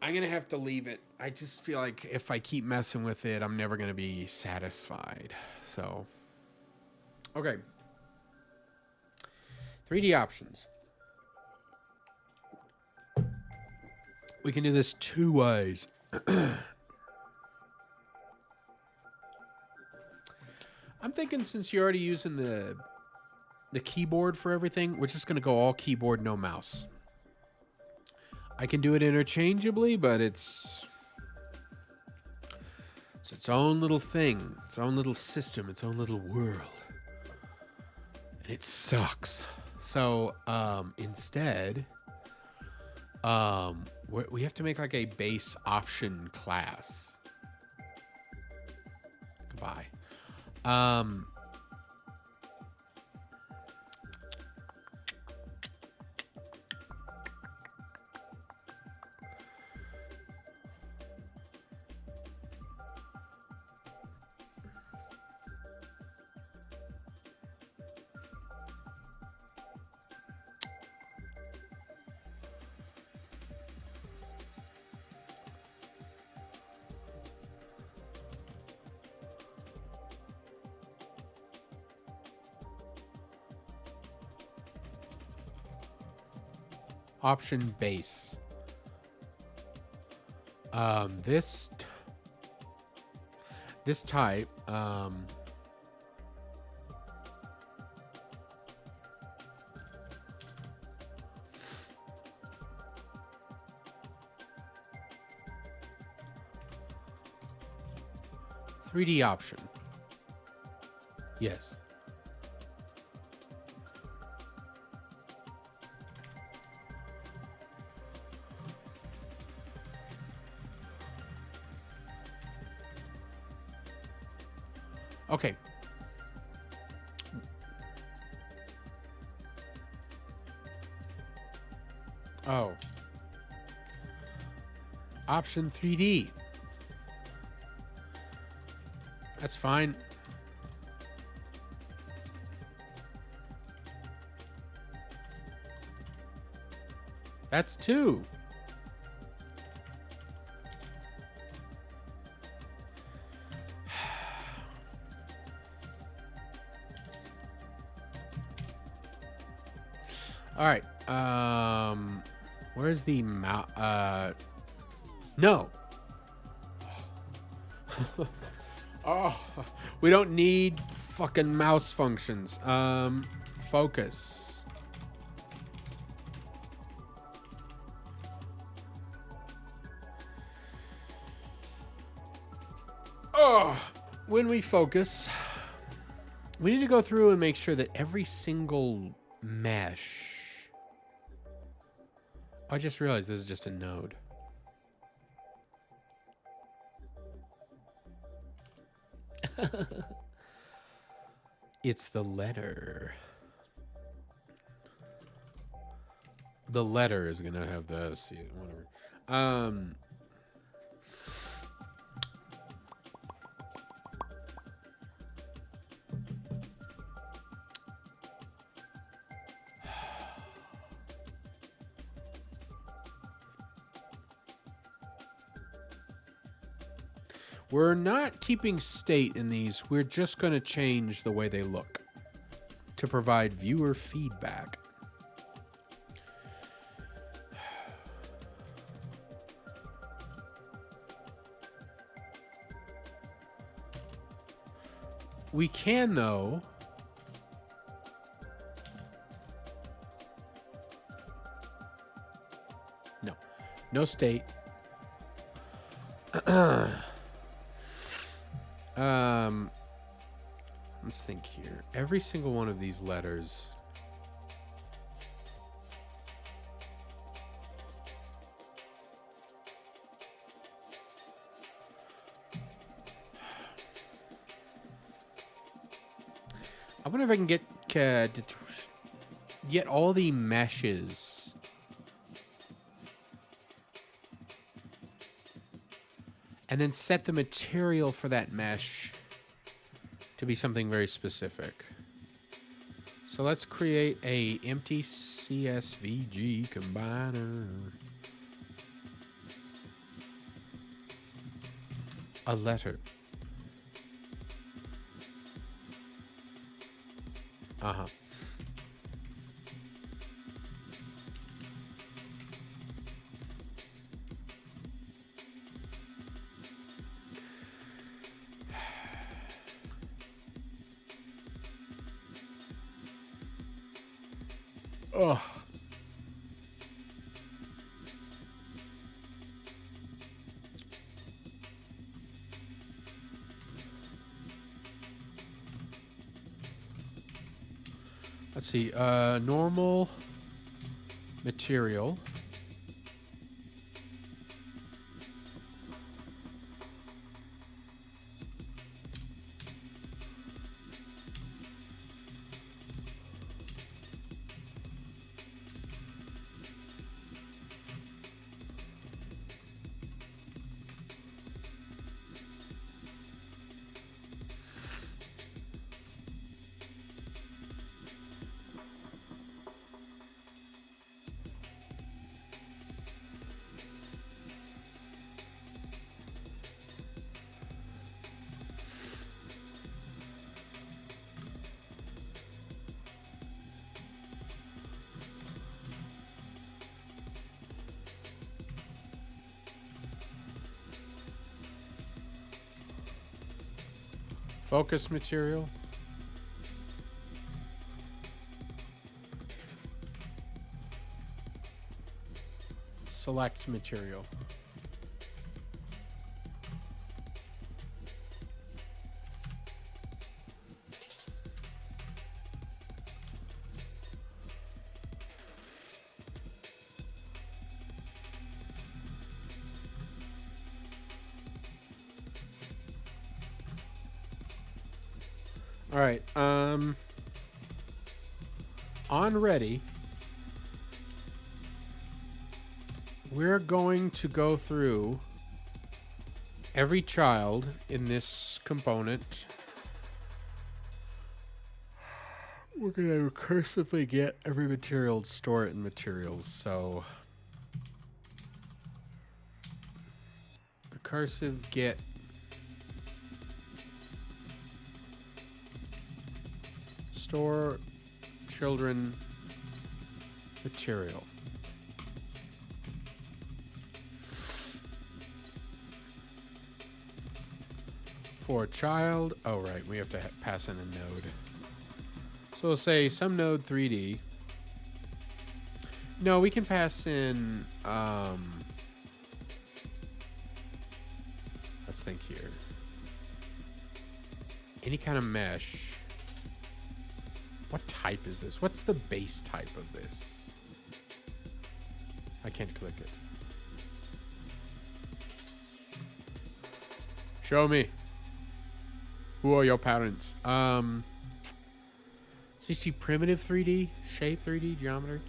I'm going to have to leave it. I just feel like if I keep messing with it, I'm never going to be satisfied. So, okay. 3D options. We can do this two ways. I'm thinking since you're already using the keyboard for everything, we're just going to go all keyboard, no mouse. I can do it interchangeably, but it's its own little thing, its own little system, its own little world. And it sucks. So instead, we have to make like a base option class. Goodbye. Option base. This type, 3D option. Yes. Okay. Oh. Option 3D. That's fine. That's 2. All right. Where's the mouse? No. Oh, we don't need fucking mouse functions. Focus. Oh, when we focus, we need to go through and make sure that every single mesh. I just realized this is just a node. It's the letter. The letter is gonna have the whatever. We're not keeping state in these. We're just going to change the way they look to provide viewer feedback. We can, though, no state. Let's think here. Every single one of these letters. I wonder if I can get all the meshes. And then set the material for that mesh to be something very specific. So let's create a empty CSVG combiner. A letter. Uh-huh. Oh. Let's see. Normal material. Focus material. Select material. All right. On ready, we're going to go through every child in this component. We're going to recursively get every material, store it in materials. So recursive get store children material. For child, oh right, we have to pass in a node. So we'll say some node 3D. No, we can pass in, let's think here. Any kind of mesh. What type is this? What's the base type of this? I can't click it. Show me. Who are your parents? CC primitive 3D, shape 3D, geometry.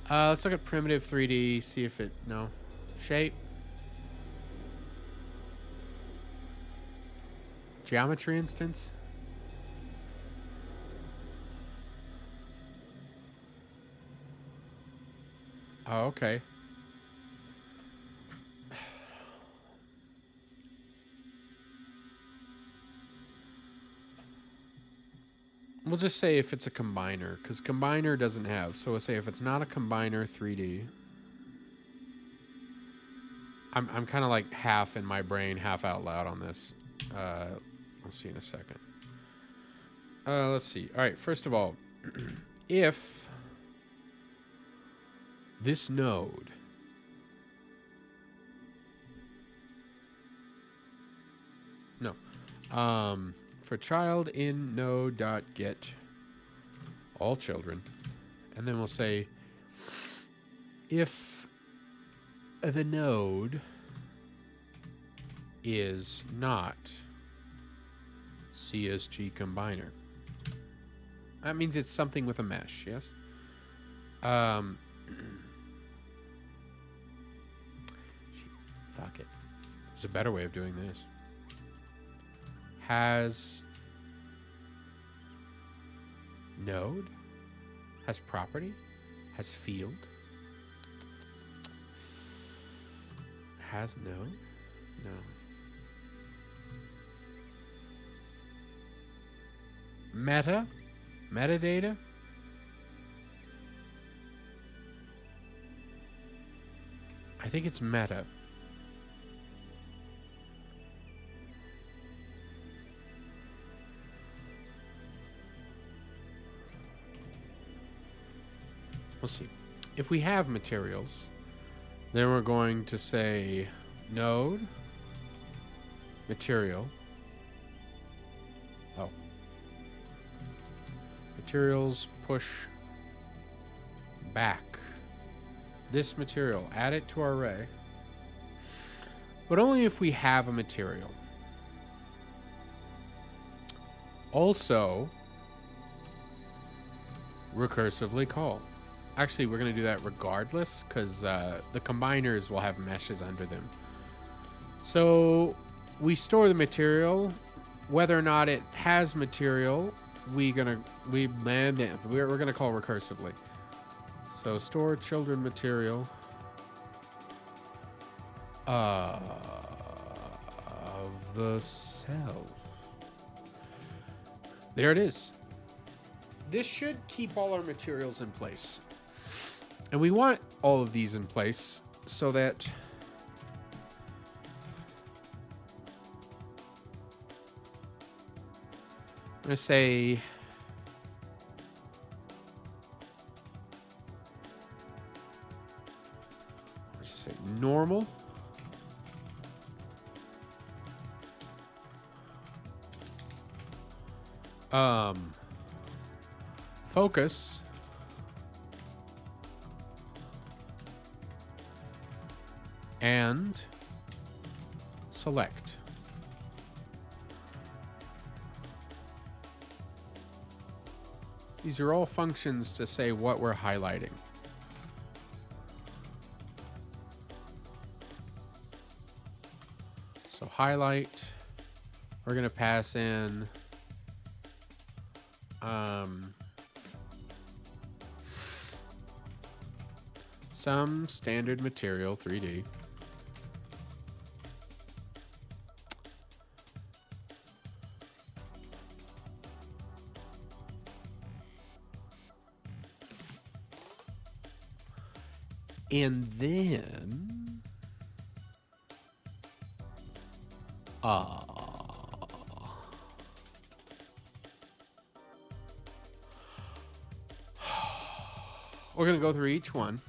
Let's look at primitive 3D, see if it, no. Shape. Geometry instance. Oh, okay. We'll just say if it's a combiner, because combiner doesn't have. So we'll say if it's not a combiner 3D. I'm kind of like half in my brain, half out loud on this. We'll see in a second. Let's see. All right, first of all, if this node for child in node dot get all children, and then we'll say if the node is not CSG combiner. That means it's something with a mesh, yes? Fuck it. There's a better way of doing this. Has node, has property, has field, has node, no. Metadata. I think it's meta. We'll see. If we have materials, then we're going to say node material. Oh. Materials push back. This material, add it to our array. But only if we have a material. Also, recursively call. Actually, we're going to do that regardless because the combiners will have meshes under them. So we store the material. Whether or not it has material, we're gonna call recursively. So store children material of the self. There it is. This should keep all our materials in place. And we want all of these in place so that I'm going to say normal. Focus. And select. These are all functions to say what we're highlighting. So highlight, we're going to pass in some standard material 3D. And then we're going to go through each one.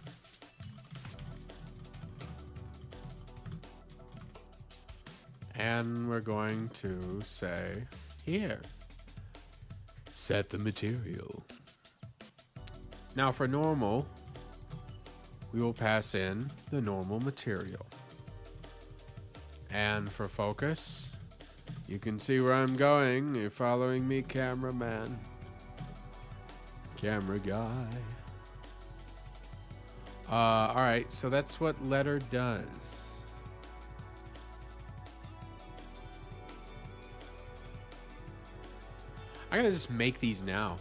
And we're going to say, here, set the material. Now for normal, we will pass in the normal material. And for focus, you can see where I'm going. You're following me, cameraman. Camera guy. All right, so that's what letter does. I'm gonna just make these now.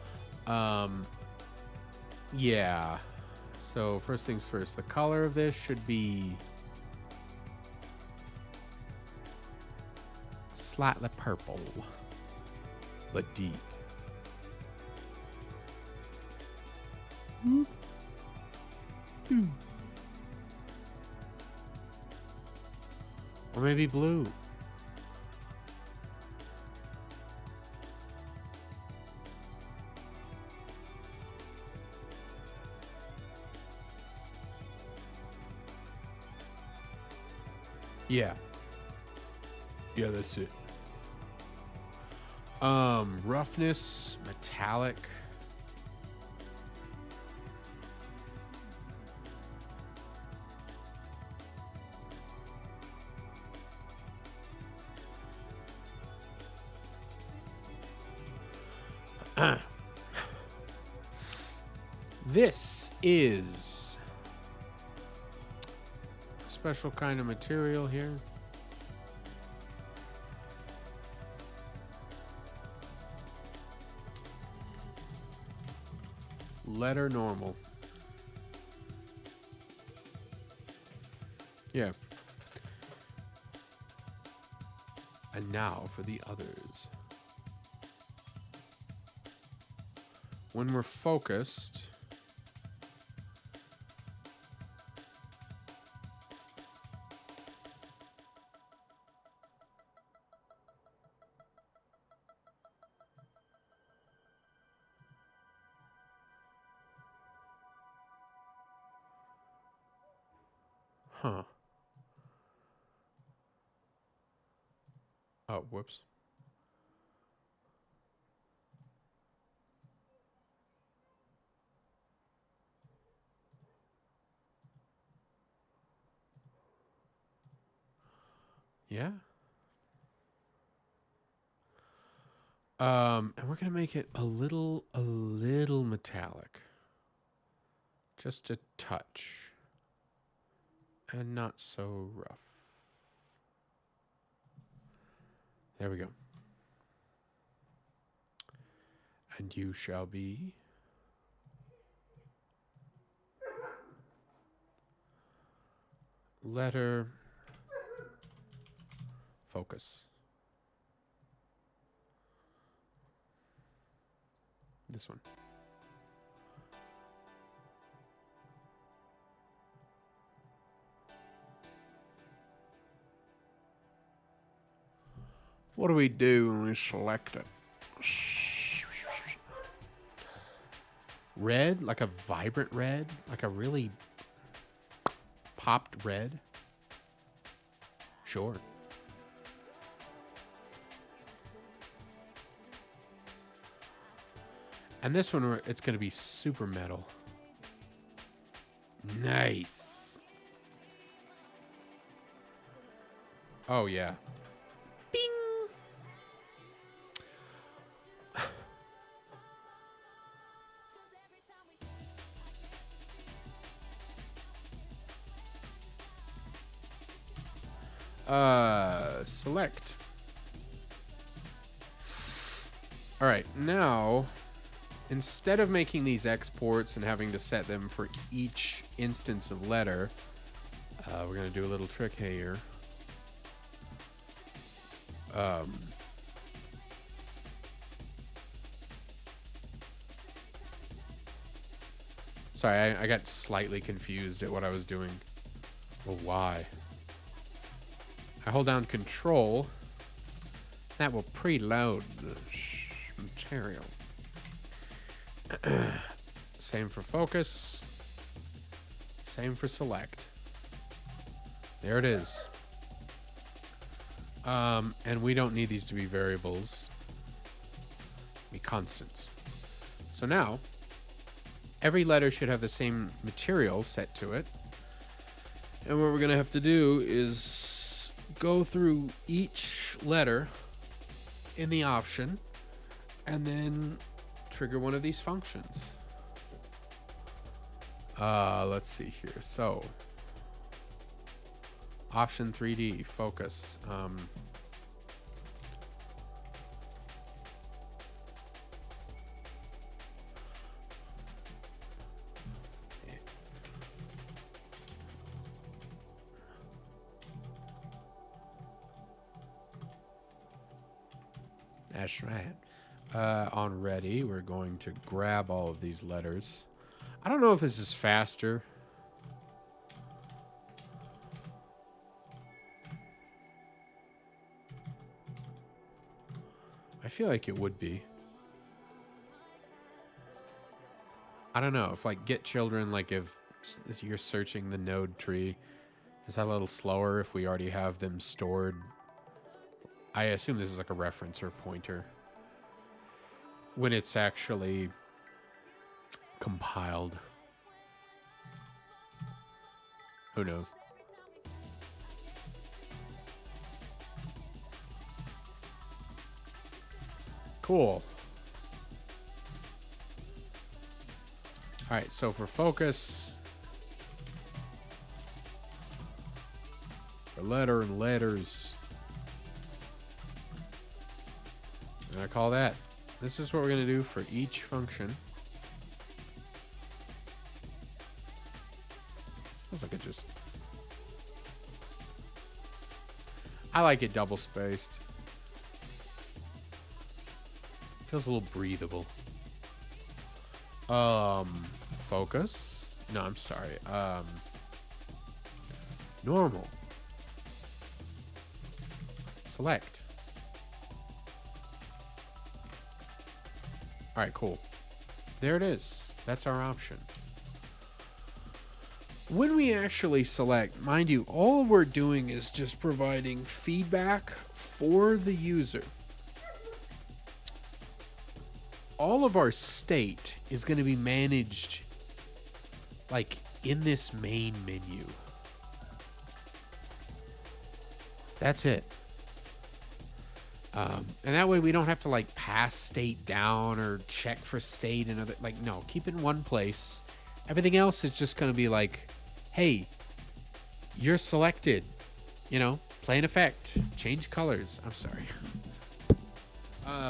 Yeah. So first things first, the color of this should be slightly purple, but deep. Or maybe blue. Yeah. Yeah, that's it. Roughness, metallic. This is a special kind of material here. Letter normal. Yeah. And now for the others. When we're focused, huh. Oh, whoops. Yeah. And we're gonna make it a little metallic. Just a touch. And not so rough. There we go. And you shall be letter focus. This one. What do we do when we select it? Red, like a vibrant red, like a really popped red. Sure. And this one, it's going to be super metal. Nice. Oh, yeah. Bing. Select. All right, now, instead of making these exports and having to set them for each instance of letter, we're going to do a little trick here. Sorry, I got slightly confused at what I was doing. Well, why? I hold down Control. That will preload the material. Same for focus. Same for select. There it is. And we don't need these to be variables. Be constants. So now, every letter should have the same material set to it. And what we're going to have to do is go through each letter in the option and then trigger one of these functions. Let's see here. So, option 3D, focus. That's right. On ready, we're going to grab all of these letters. I don't know if this is faster. I feel like it would be. I don't know if like get children, like if you're searching the node tree, is that a little slower if we already have them stored? I assume this is like a reference or pointer when it's actually compiled. Who knows? Cool. All right, so for focus, for letter and letters, and I call that. This is what we're going to do for each function. Feels like it just... I like it double spaced. Feels a little breathable. Focus. No, I'm sorry. Normal. Select. All right, cool. There it is. That's our option. When we actually select, mind you, all we're doing is just providing feedback for the user. All of our state is going to be managed like in this main menu. That's it. And that way we don't have to like pass state down or check for state and other, like, no, keep it in one place. Everything else is just going to be like, hey, you're selected, you know, play an effect, change colors. I'm sorry.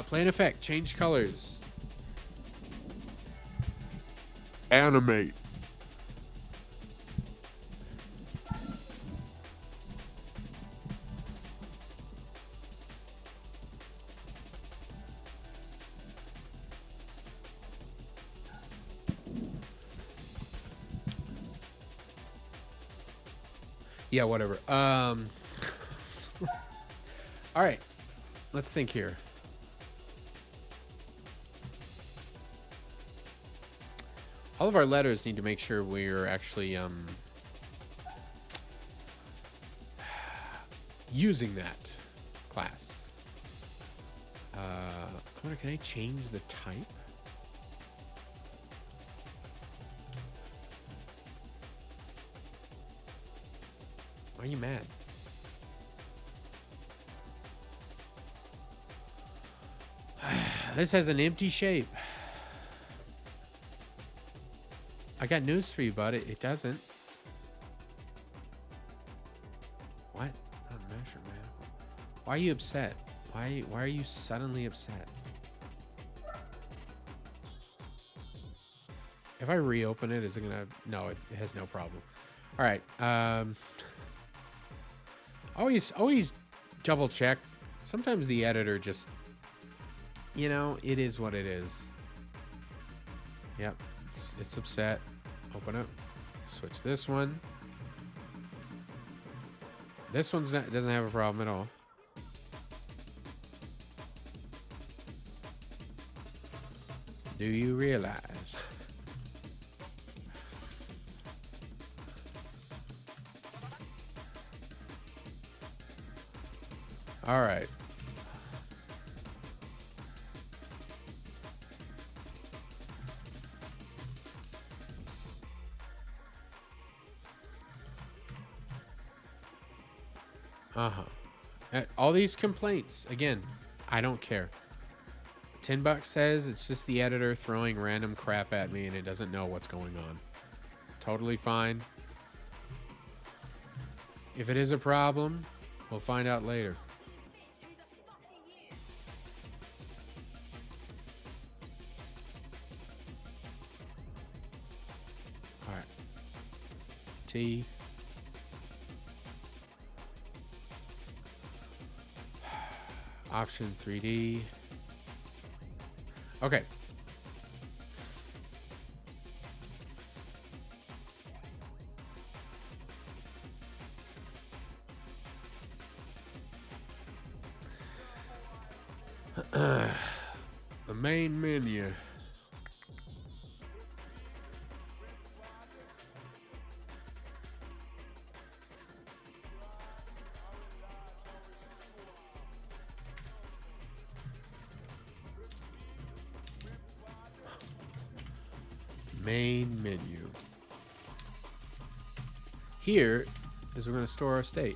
Play an effect, change colors. Animate. Yeah, whatever. All right. Let's think here. All of our letters need to make sure we're actually using that class. I wonder, can I change the type? Why are you mad? This has an empty shape. I got news for you, bud. It doesn't. What? Not measure, man. Why are you upset? Why are you suddenly upset? If I reopen it, is it gonna? No, it has no problem. All right. Always double check. Sometimes the editor just, you know, it is what it is. Yep, it's upset. Open up. Switch this one. This one's not, doesn't have a problem at all. Do you realize? All right. All these complaints, again, I don't care. $10 says it's just the editor throwing random crap at me and it doesn't know what's going on. Totally fine. If it is a problem, we'll find out later. All right. T. Option 3D. Okay. The main menu. Main menu. Here is we're going to store our state.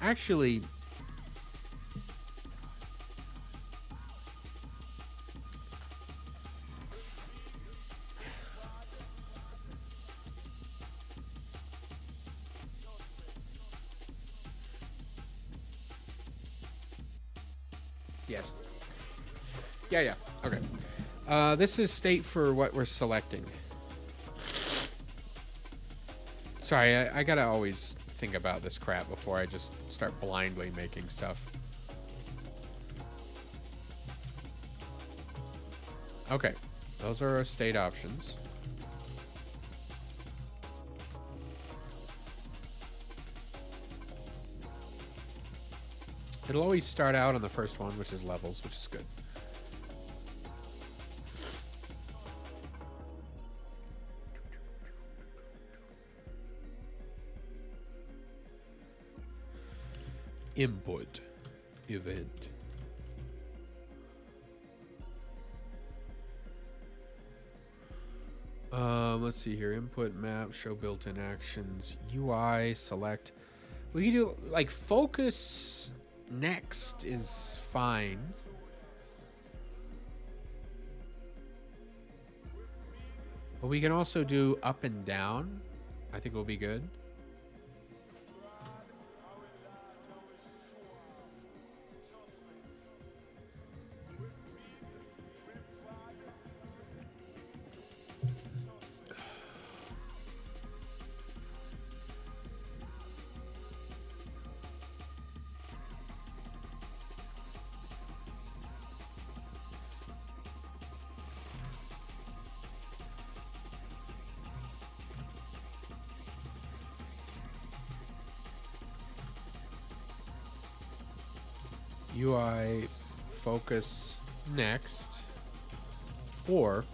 Actually, yes. Yeah. Okay. This is state for what we're selecting. Sorry, I gotta always think about this crap before I just start blindly making stuff. Okay, those are our state options. It'll always start out on the first one, which is levels, which is good. Input event. Let's see here. Input map, show built-in actions, UI, select. We can do like focus next is fine. But we can also do up and down. I think will be good. UI focus next, or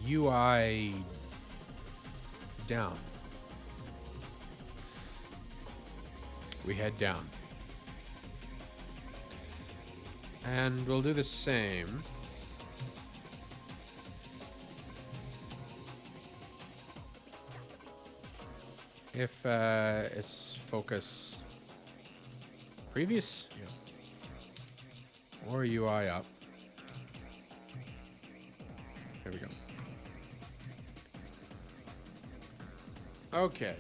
UI down. We head down. And we'll do the same. If it's focus previous, or UI up. There we go. Okay.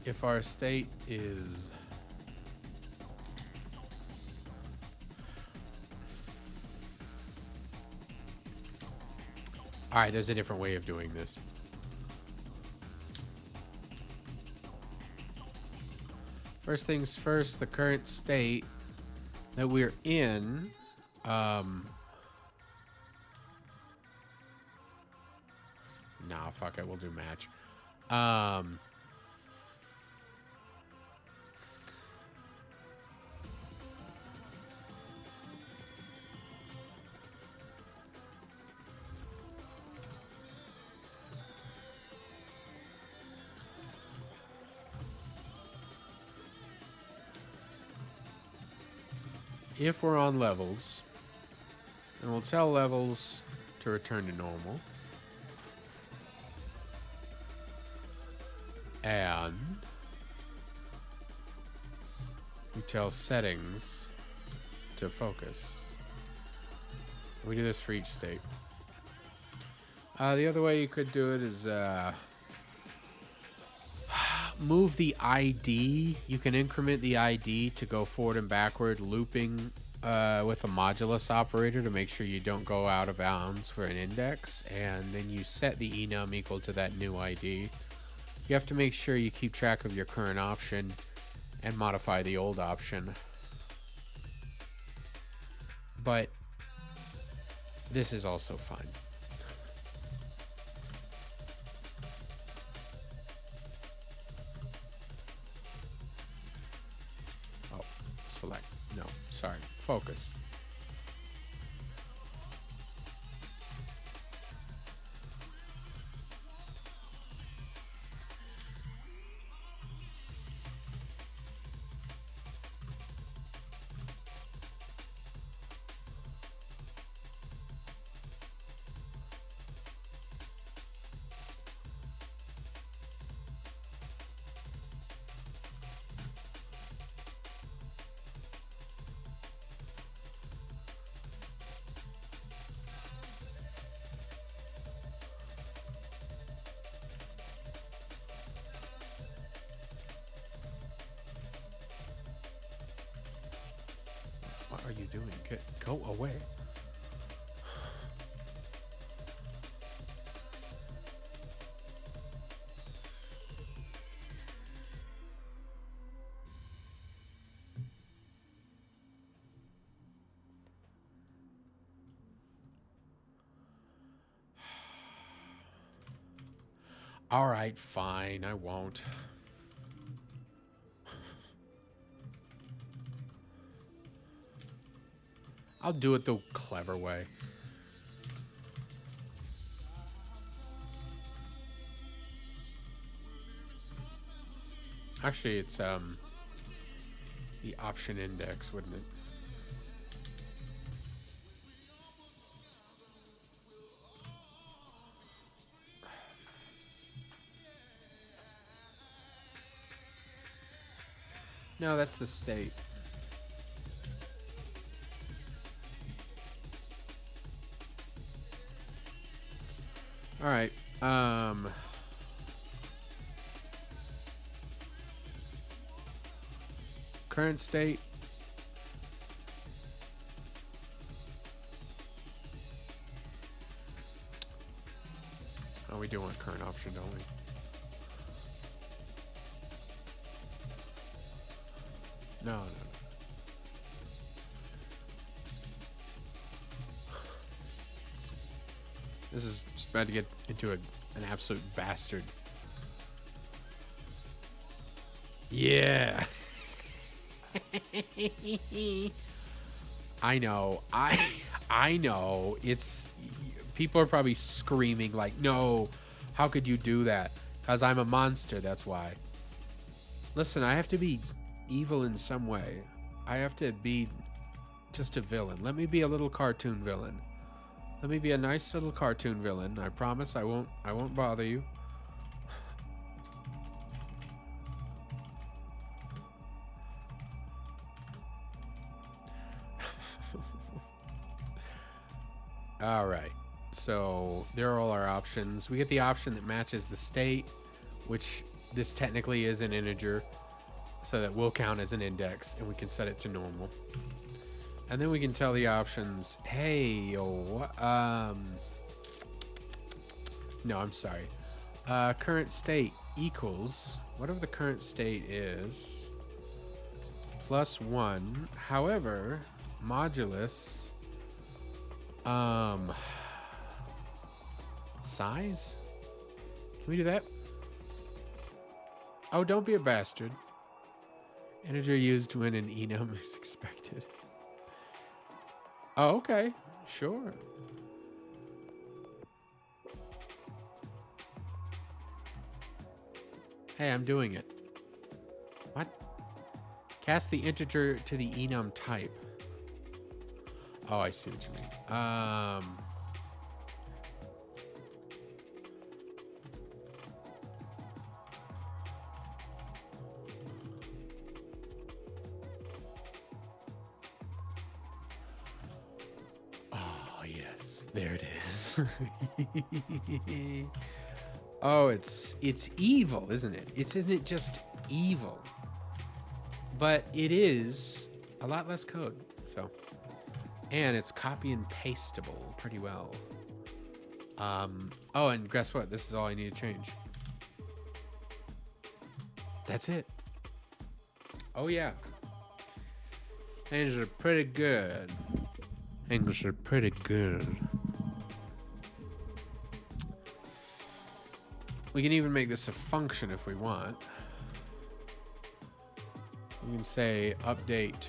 If our state is all right, there's a different way of doing this. First things first, the current state that we're in, nah, fuck it, we'll do match. If we're on levels, and we'll tell levels to return to normal. And we tell settings to focus. We do this for each state. The other way you could do it is move the ID. You can increment the ID to go forward and backward, looping with a modulus operator to make sure you don't go out of bounds for an index. And then you set the enum equal to that new ID. You have to make sure you keep track of your current option and modify the old option. But this is also fine. Oh, select. No, sorry. Focus. What are you doing? Go away. All right, fine. I won't. I'll do it the clever way. Actually, it's the option index, wouldn't it? No, that's the state. All right. Current state. Oh, we do want current option, don't we? No, no, no. This is just about to get into an absolute bastard. Yeah. I know. I know. It's people are probably screaming like, "No, how could you do that?" Cuz I'm a monster, that's why. Listen, I have to be evil in some way. I have to be just a villain. Let me be a little cartoon villain. Let me be a nice little cartoon villain. I promise I won't bother you. All right. So there are all our options. We get the option that matches the state, which this technically is an integer, so that will count as an index, and we can set it to normal. And then we can tell the options, hey, no, I'm sorry. Current state equals whatever the current state is plus 1. However, modulus size? Can we do that? Oh, don't be a bastard. Integer used when an enum is expected. Oh, okay. Sure. Hey, I'm doing it. What? Cast the integer to the enum type. Oh, I see what you mean. Oh, yes. There it is. Oh, it's evil, isn't it? Isn't it just evil? But it is a lot less code, so. And it's copy and pasteable pretty well. Oh, and guess what? This is all I need to change. That's it. Oh, yeah. Things are pretty good. Things are pretty good. We can even make this a function if we want. We can say update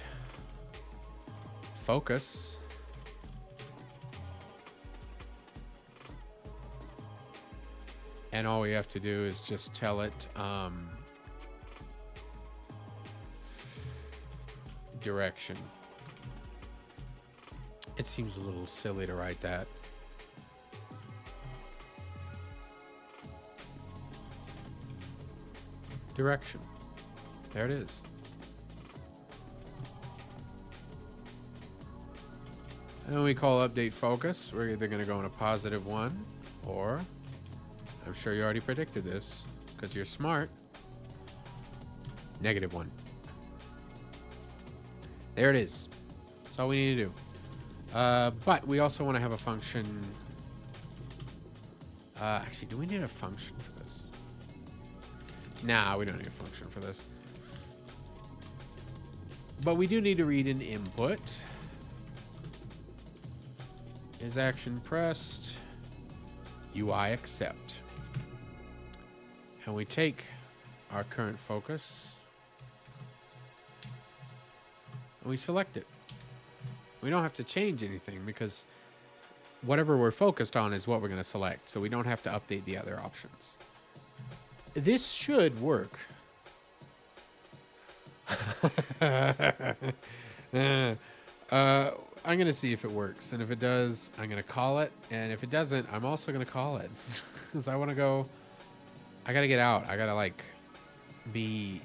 focus. And all we have to do is just tell it direction. It seems a little silly to write that. Direction. There it is. And we call update focus. We're either going to go in a +1 or, I'm sure you already predicted this because you're smart, -1. There it is. That's all we need to do. But we also want to have a function. Actually, do we need a function for this? Nah, we don't need a function for this. But we do need to read an input. Is action pressed? UI accept. And we take our current focus and we select it. We don't have to change anything because whatever we're focused on is what we're going to select. So we don't have to update the other options. This should work. I'm gonna see if it works, and if it does, I'm gonna call it. And if it doesn't, I'm also gonna call it because I want to go. I gotta get out. I gotta like be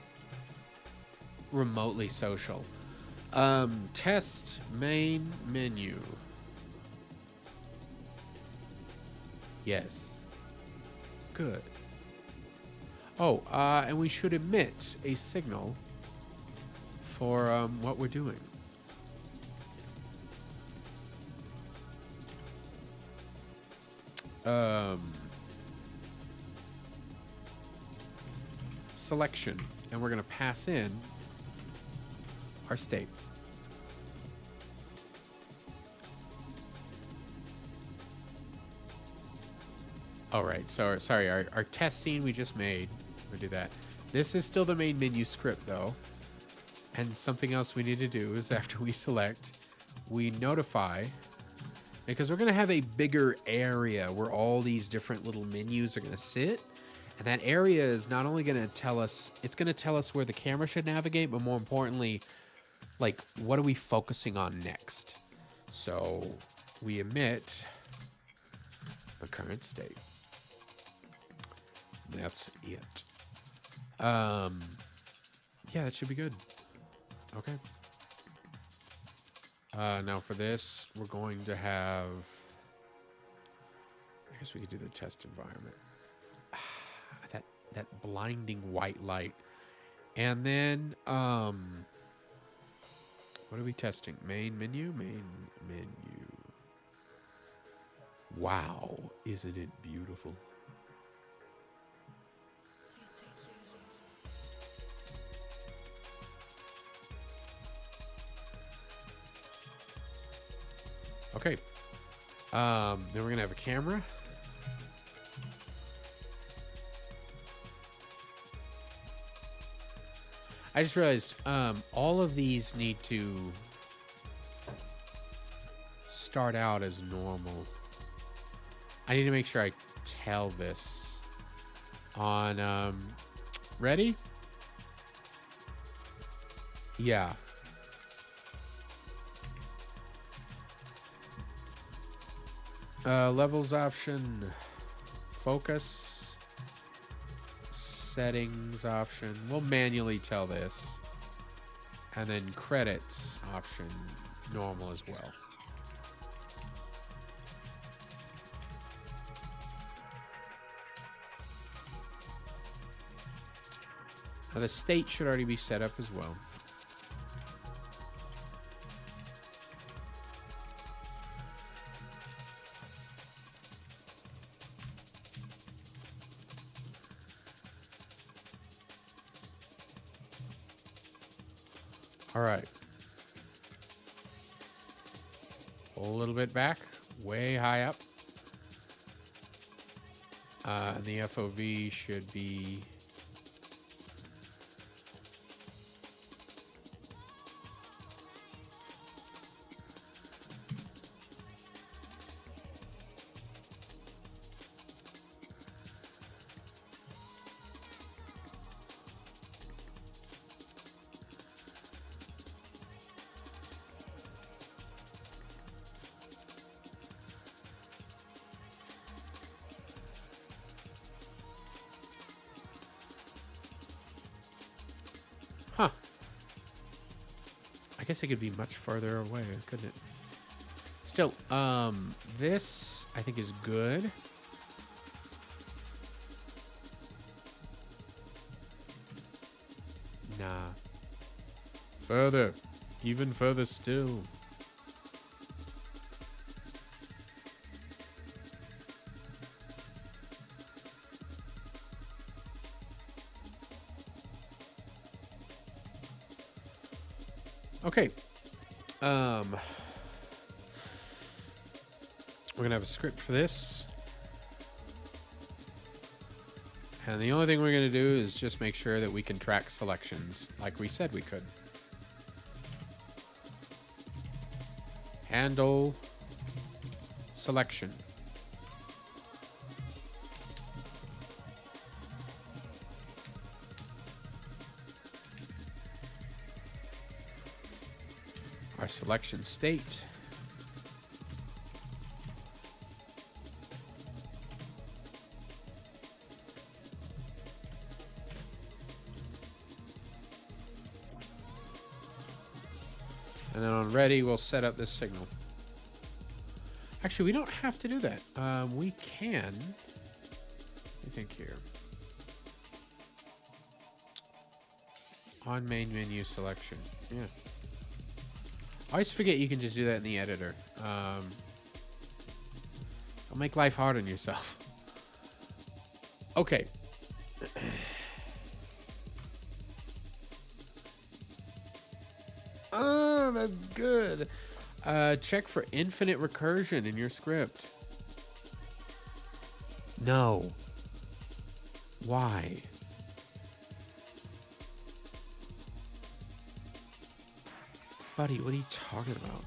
remotely social. Test main menu. Yes. Good. Oh, and we should emit a signal for what we're doing. Selection, and we're going to pass in our state. All right, so sorry, our test scene we just made. We'll do that. This is still the main menu script though. And something else we need to do is after we select, we notify, because we're going to have a bigger area where all these different little menus are going to sit. And that area is not only going to tell us, it's going to tell us where the camera should navigate, but more importantly, like, what are we focusing on next? So we emit the current state. That's it. Yeah, that should be good. Okay. Now for this, we're going to have, I guess we could do the test environment. That blinding white light. And then, what are we testing? Main menu? Main menu. Wow, isn't it beautiful? Okay. Then we're going to have a camera. I just realized all of these need to start out as normal. I need to make sure I tell this on ready? Yeah. Levels option, focus, settings option. We'll manually tell this. And then credits option, normal as well. Now the state should already be set up as well. All right. Pull a little bit back, way high up. And the FOV should be I guess it could be much further away, couldn't it? Still, this I think is good. Nah. Further. Even further still. Okay. We're gonna have a script for this. And the only thing we're gonna do is just make sure that we can track selections like we said we could. Handle selection. our selection state. And then on ready, we'll set up this signal. Actually, we don't have to do that. We can. Let me think here. On main menu selection. Yeah. I always forget you can just do that in the editor. Don't make life hard on yourself. Okay. Oh, that's good. Check for infinite recursion in your script. No. Why? Buddy, what are you talking about?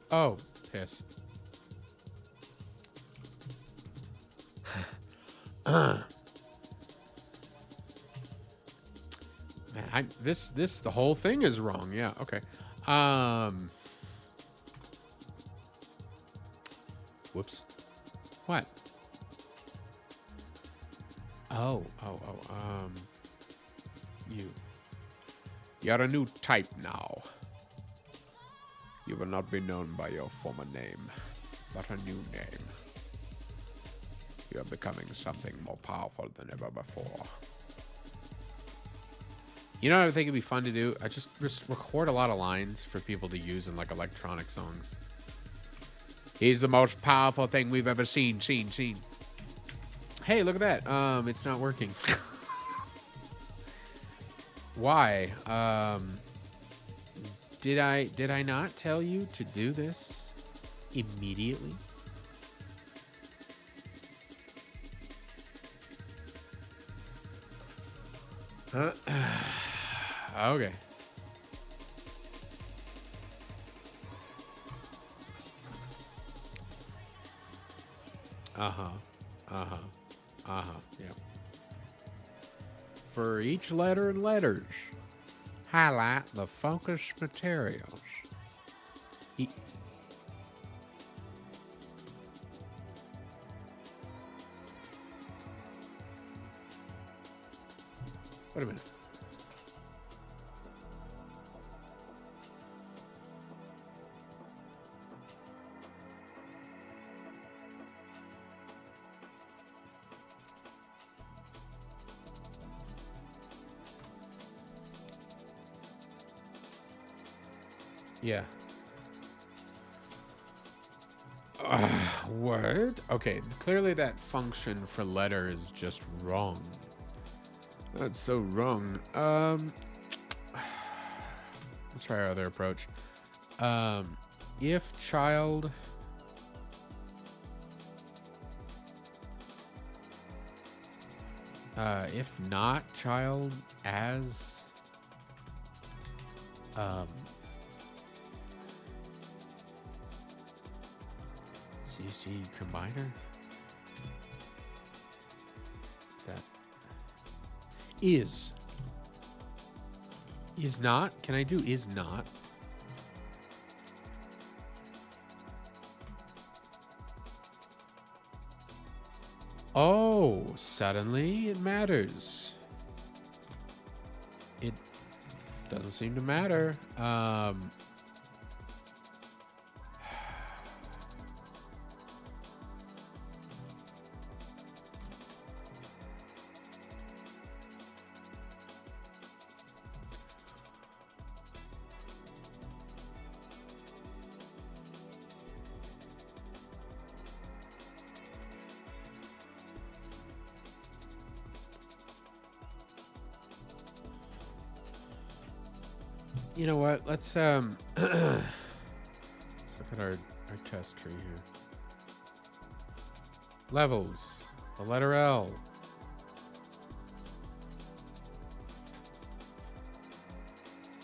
Oh, piss. Man, the whole thing is wrong. Yeah, okay. Whoops. What? You're a new type now. You will not be known by your former name, but a new name. You are becoming something more powerful than ever before. You know what I think it'd be fun to do? I just record a lot of lines for people to use in like electronic songs. He's the most powerful thing we've ever seen. Hey, look at that. It's not working. Why? Did I not tell you to do this immediately? Okay. Yeah. For each letter and letters, highlight the focus materials. Wait a minute. Yeah. What? Okay, clearly that function for letter is just wrong. That's so wrong. Let's try our other approach. If child if not child as CC combiner? That is not? Can I do is not? Oh, suddenly it matters. It doesn't seem to matter. You know what? Let's let's look at our test tree here. Levels. The letter L.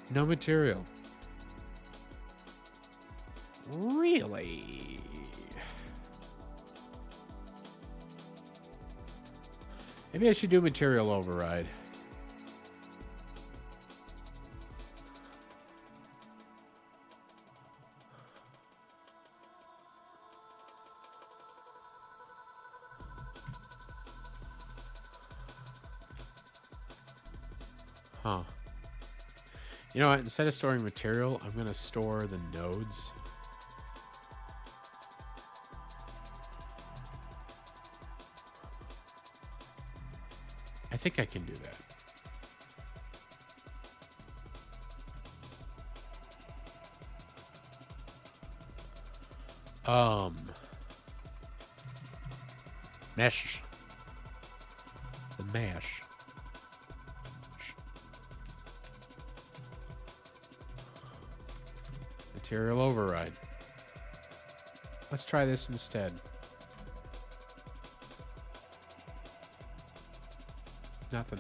No material. Really? Maybe I should do material override. Huh. You know what? Instead of storing material, I'm going to store the nodes. I think I can do that. Mesh. The mesh. Material override. Let's try this instead. Nothing.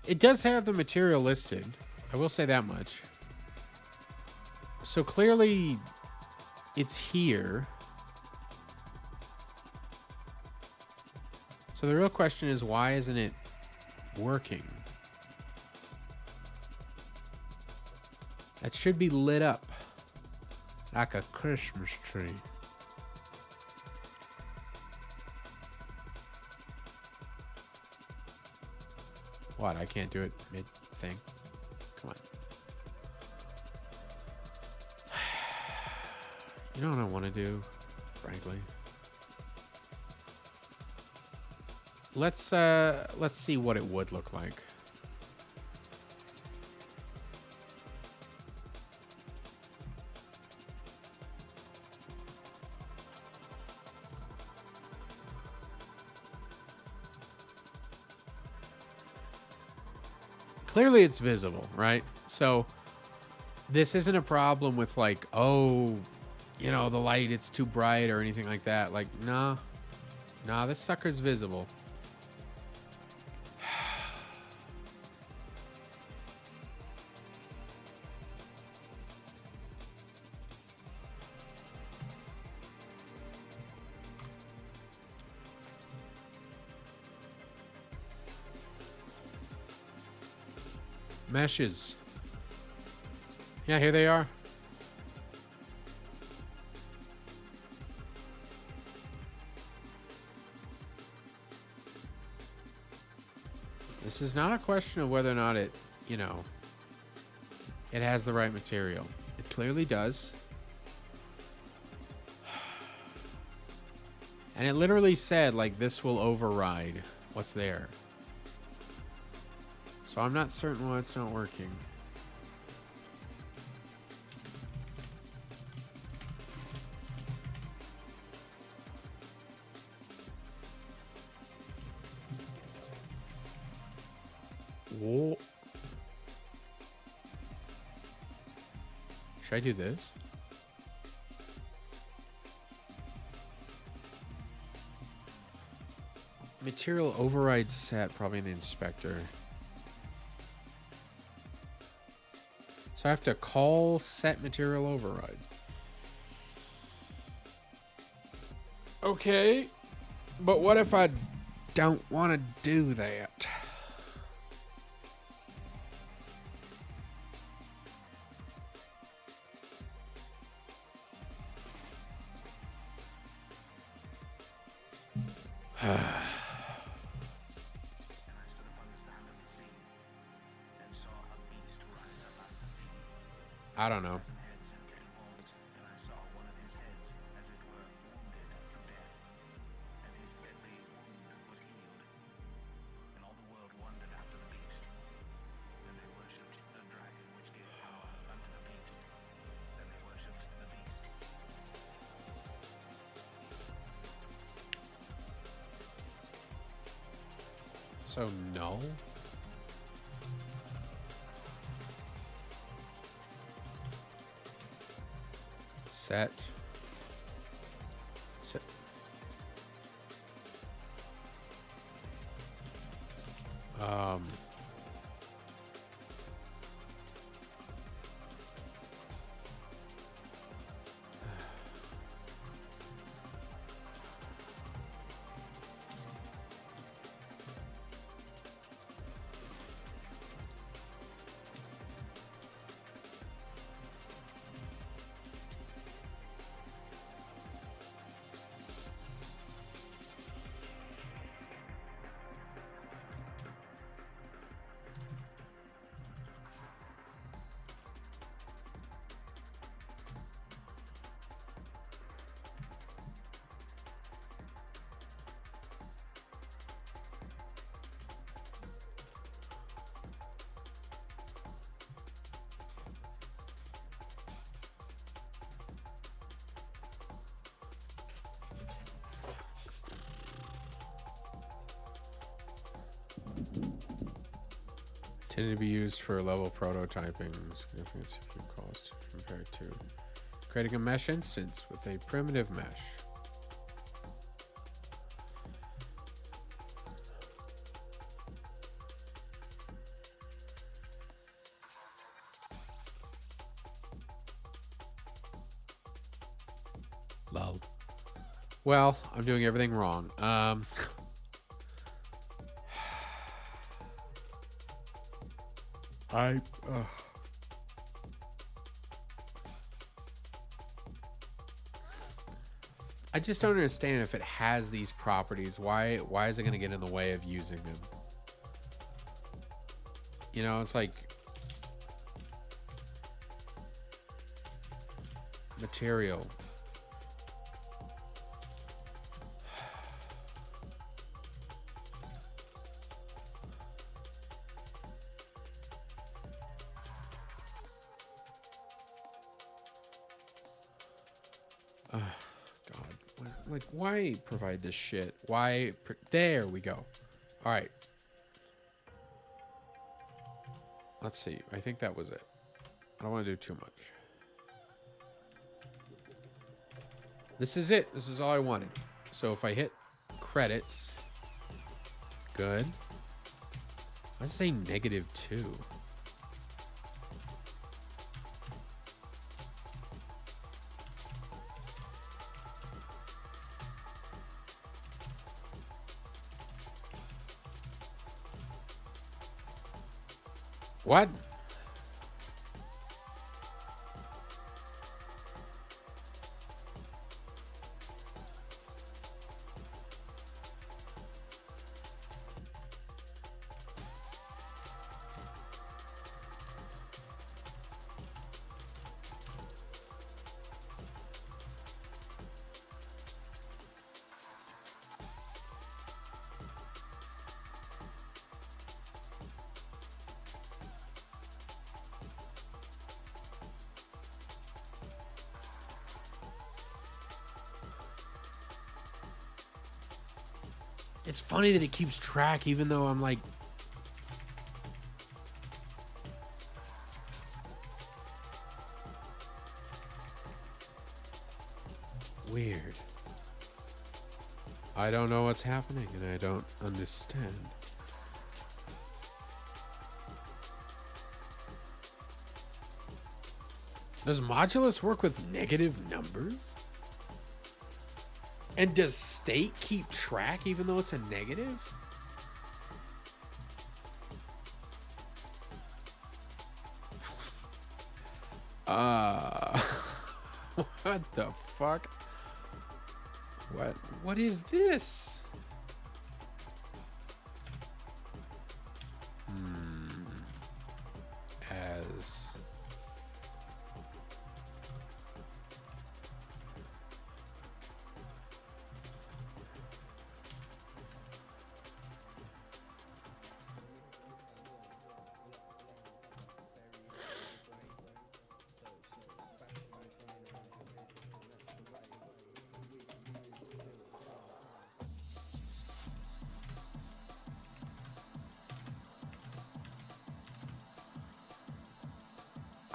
It does have the material listed. I will say that much. So clearly it's here. So the real question is, why isn't it working? That should be lit up like a Christmas tree. What? I can't do it mid-thing? Come on. You know what I want to do, frankly? Let's see what it would look like. Clearly it's visible, right? So this isn't a problem with like, oh, you know, the light, it's too bright or anything like that. Like, nah, this sucker's visible. Meshes. Yeah, here they are. This is not a question of whether or not it, you know, it has the right material. It clearly does. And it literally said, like, this will override what's there. So I'm not certain why it's not working. Whoa. Should I do this? Material override set, probably in the inspector. So I have to call set material override. Okay. But what if I don't want to do that? I don't know. So null? Set Um, tended to be used for level prototyping. Significant CPU cost compared to creating a mesh instance with a primitive mesh. Lol. Well, I'm doing everything wrong. I just don't understand if it has these properties. Why is it going to get in the way of using them? You know, it's like material. God, like, why provide this shit? Why? There we go. All right. Let's see. I think that was it. I don't want to do too much. This is it. This is all I wanted. So if I hit credits, good. Let's say -2. What? It's funny that it keeps track even though I'm like... Weird. I don't know what's happening and I don't understand. Does modulus work with negative numbers? And does state keep track even though it's a negative? What the fuck? What is this? As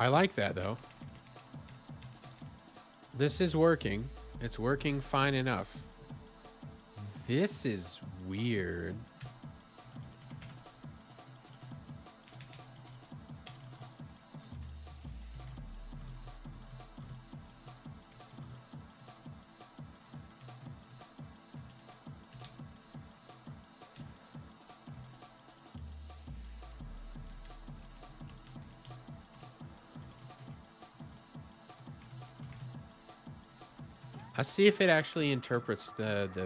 I like that though. This is working. It's working fine enough. This is weird. Let's see if it actually interprets if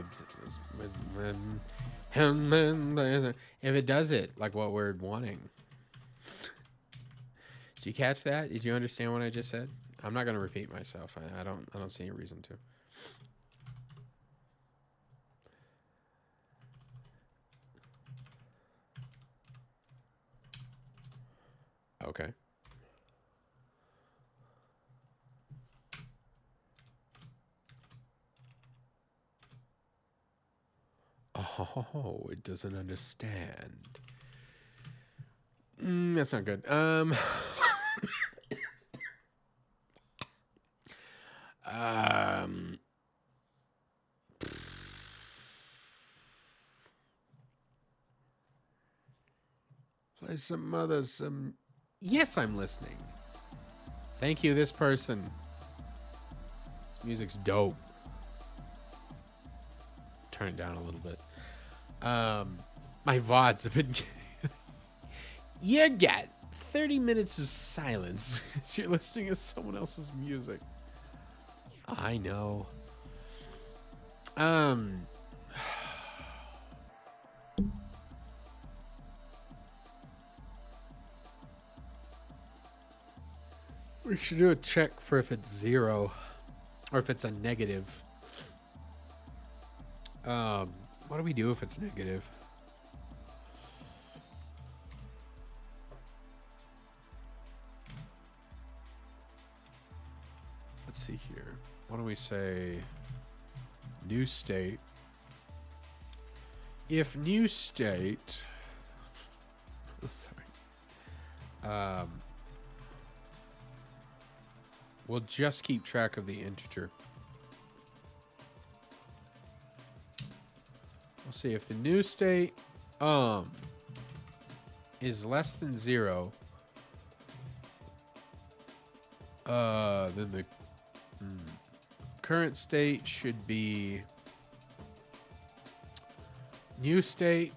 it does it like what we're wanting. Did you catch that? Did you understand what I just said? I'm not gonna repeat myself. I don't see any reason to. Okay. Oh, it doesn't understand. That's not good. Play some others. Yes, I'm listening. Thank you, this person. This music's dope. Turn it down a little bit. My VODs have been. You got 30 minutes of silence as you're listening to someone else's music. I know. We should do a check for if it's 0 or if it's a negative. What do we do if it's negative? Let's see here. Why don't we say new state? If new state, sorry, we'll just keep track of the integer. We'll see if the new state is less than 0. Then the current state should be new state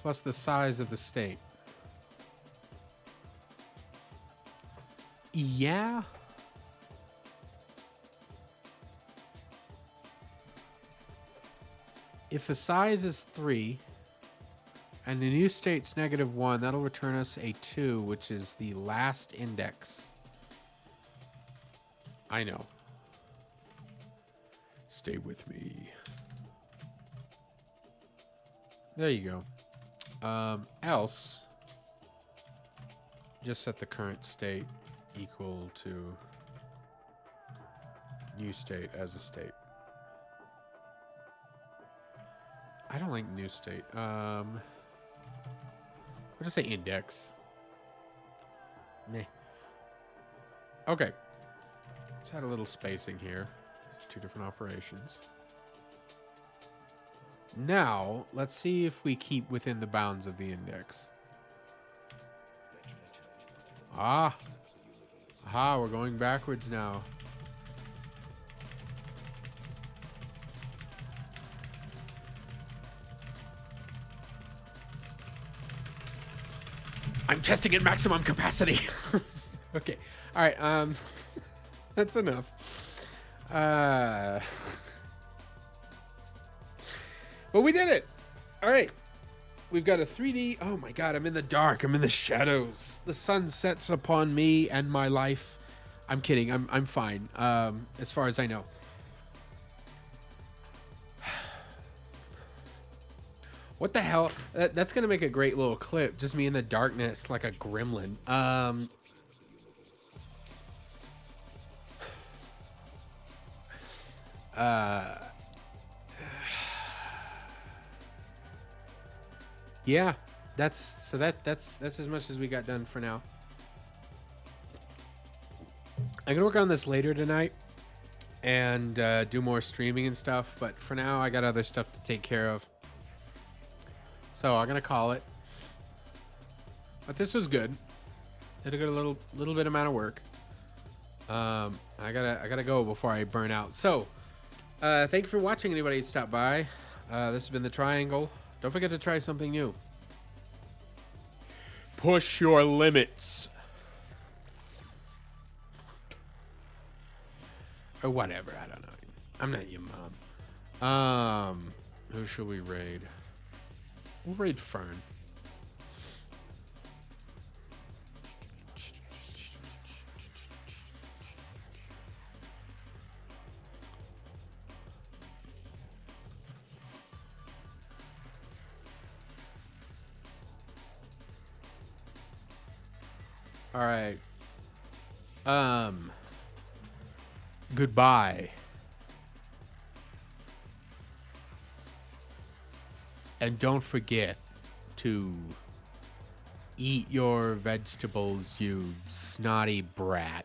plus the size of the state. Yeah. If the size is 3 and the new state's -1, that'll return us a 2, which is the last index. I know. Stay with me. There you go. Else, just set the current state equal to new state as a state. I don't like new state. I'll just say index. Meh. Okay. Let's add a little spacing here. 2 different operations. Now, let's see if we keep within the bounds of the index. Aha, we're going backwards now. I'm testing at maximum capacity. Okay. All right. That's enough. But we did it. All right. We've got a 3D. Oh my God. I'm in the dark. I'm in the shadows. The sun sets upon me and my life. I'm kidding. I'm fine. As far as I know. What the hell? That's going to make a great little clip. Just me in the darkness like a gremlin. Yeah, that's as much as we got done for now. I'm gonna work on this later tonight and do more streaming and stuff, but for now I got other stuff to take care of. So I'm gonna call it. But this was good. Did a good little bit amount of work. I gotta go before I burn out. So thank you for watching, anybody who stopped by. This has been The Triangle. Don't forget to try something new. Push your limits. Or whatever. I don't know. I'm not your mom. Who should we raid? We'll raid Fern. All right. Goodbye. And don't forget to eat your vegetables, you snotty brat.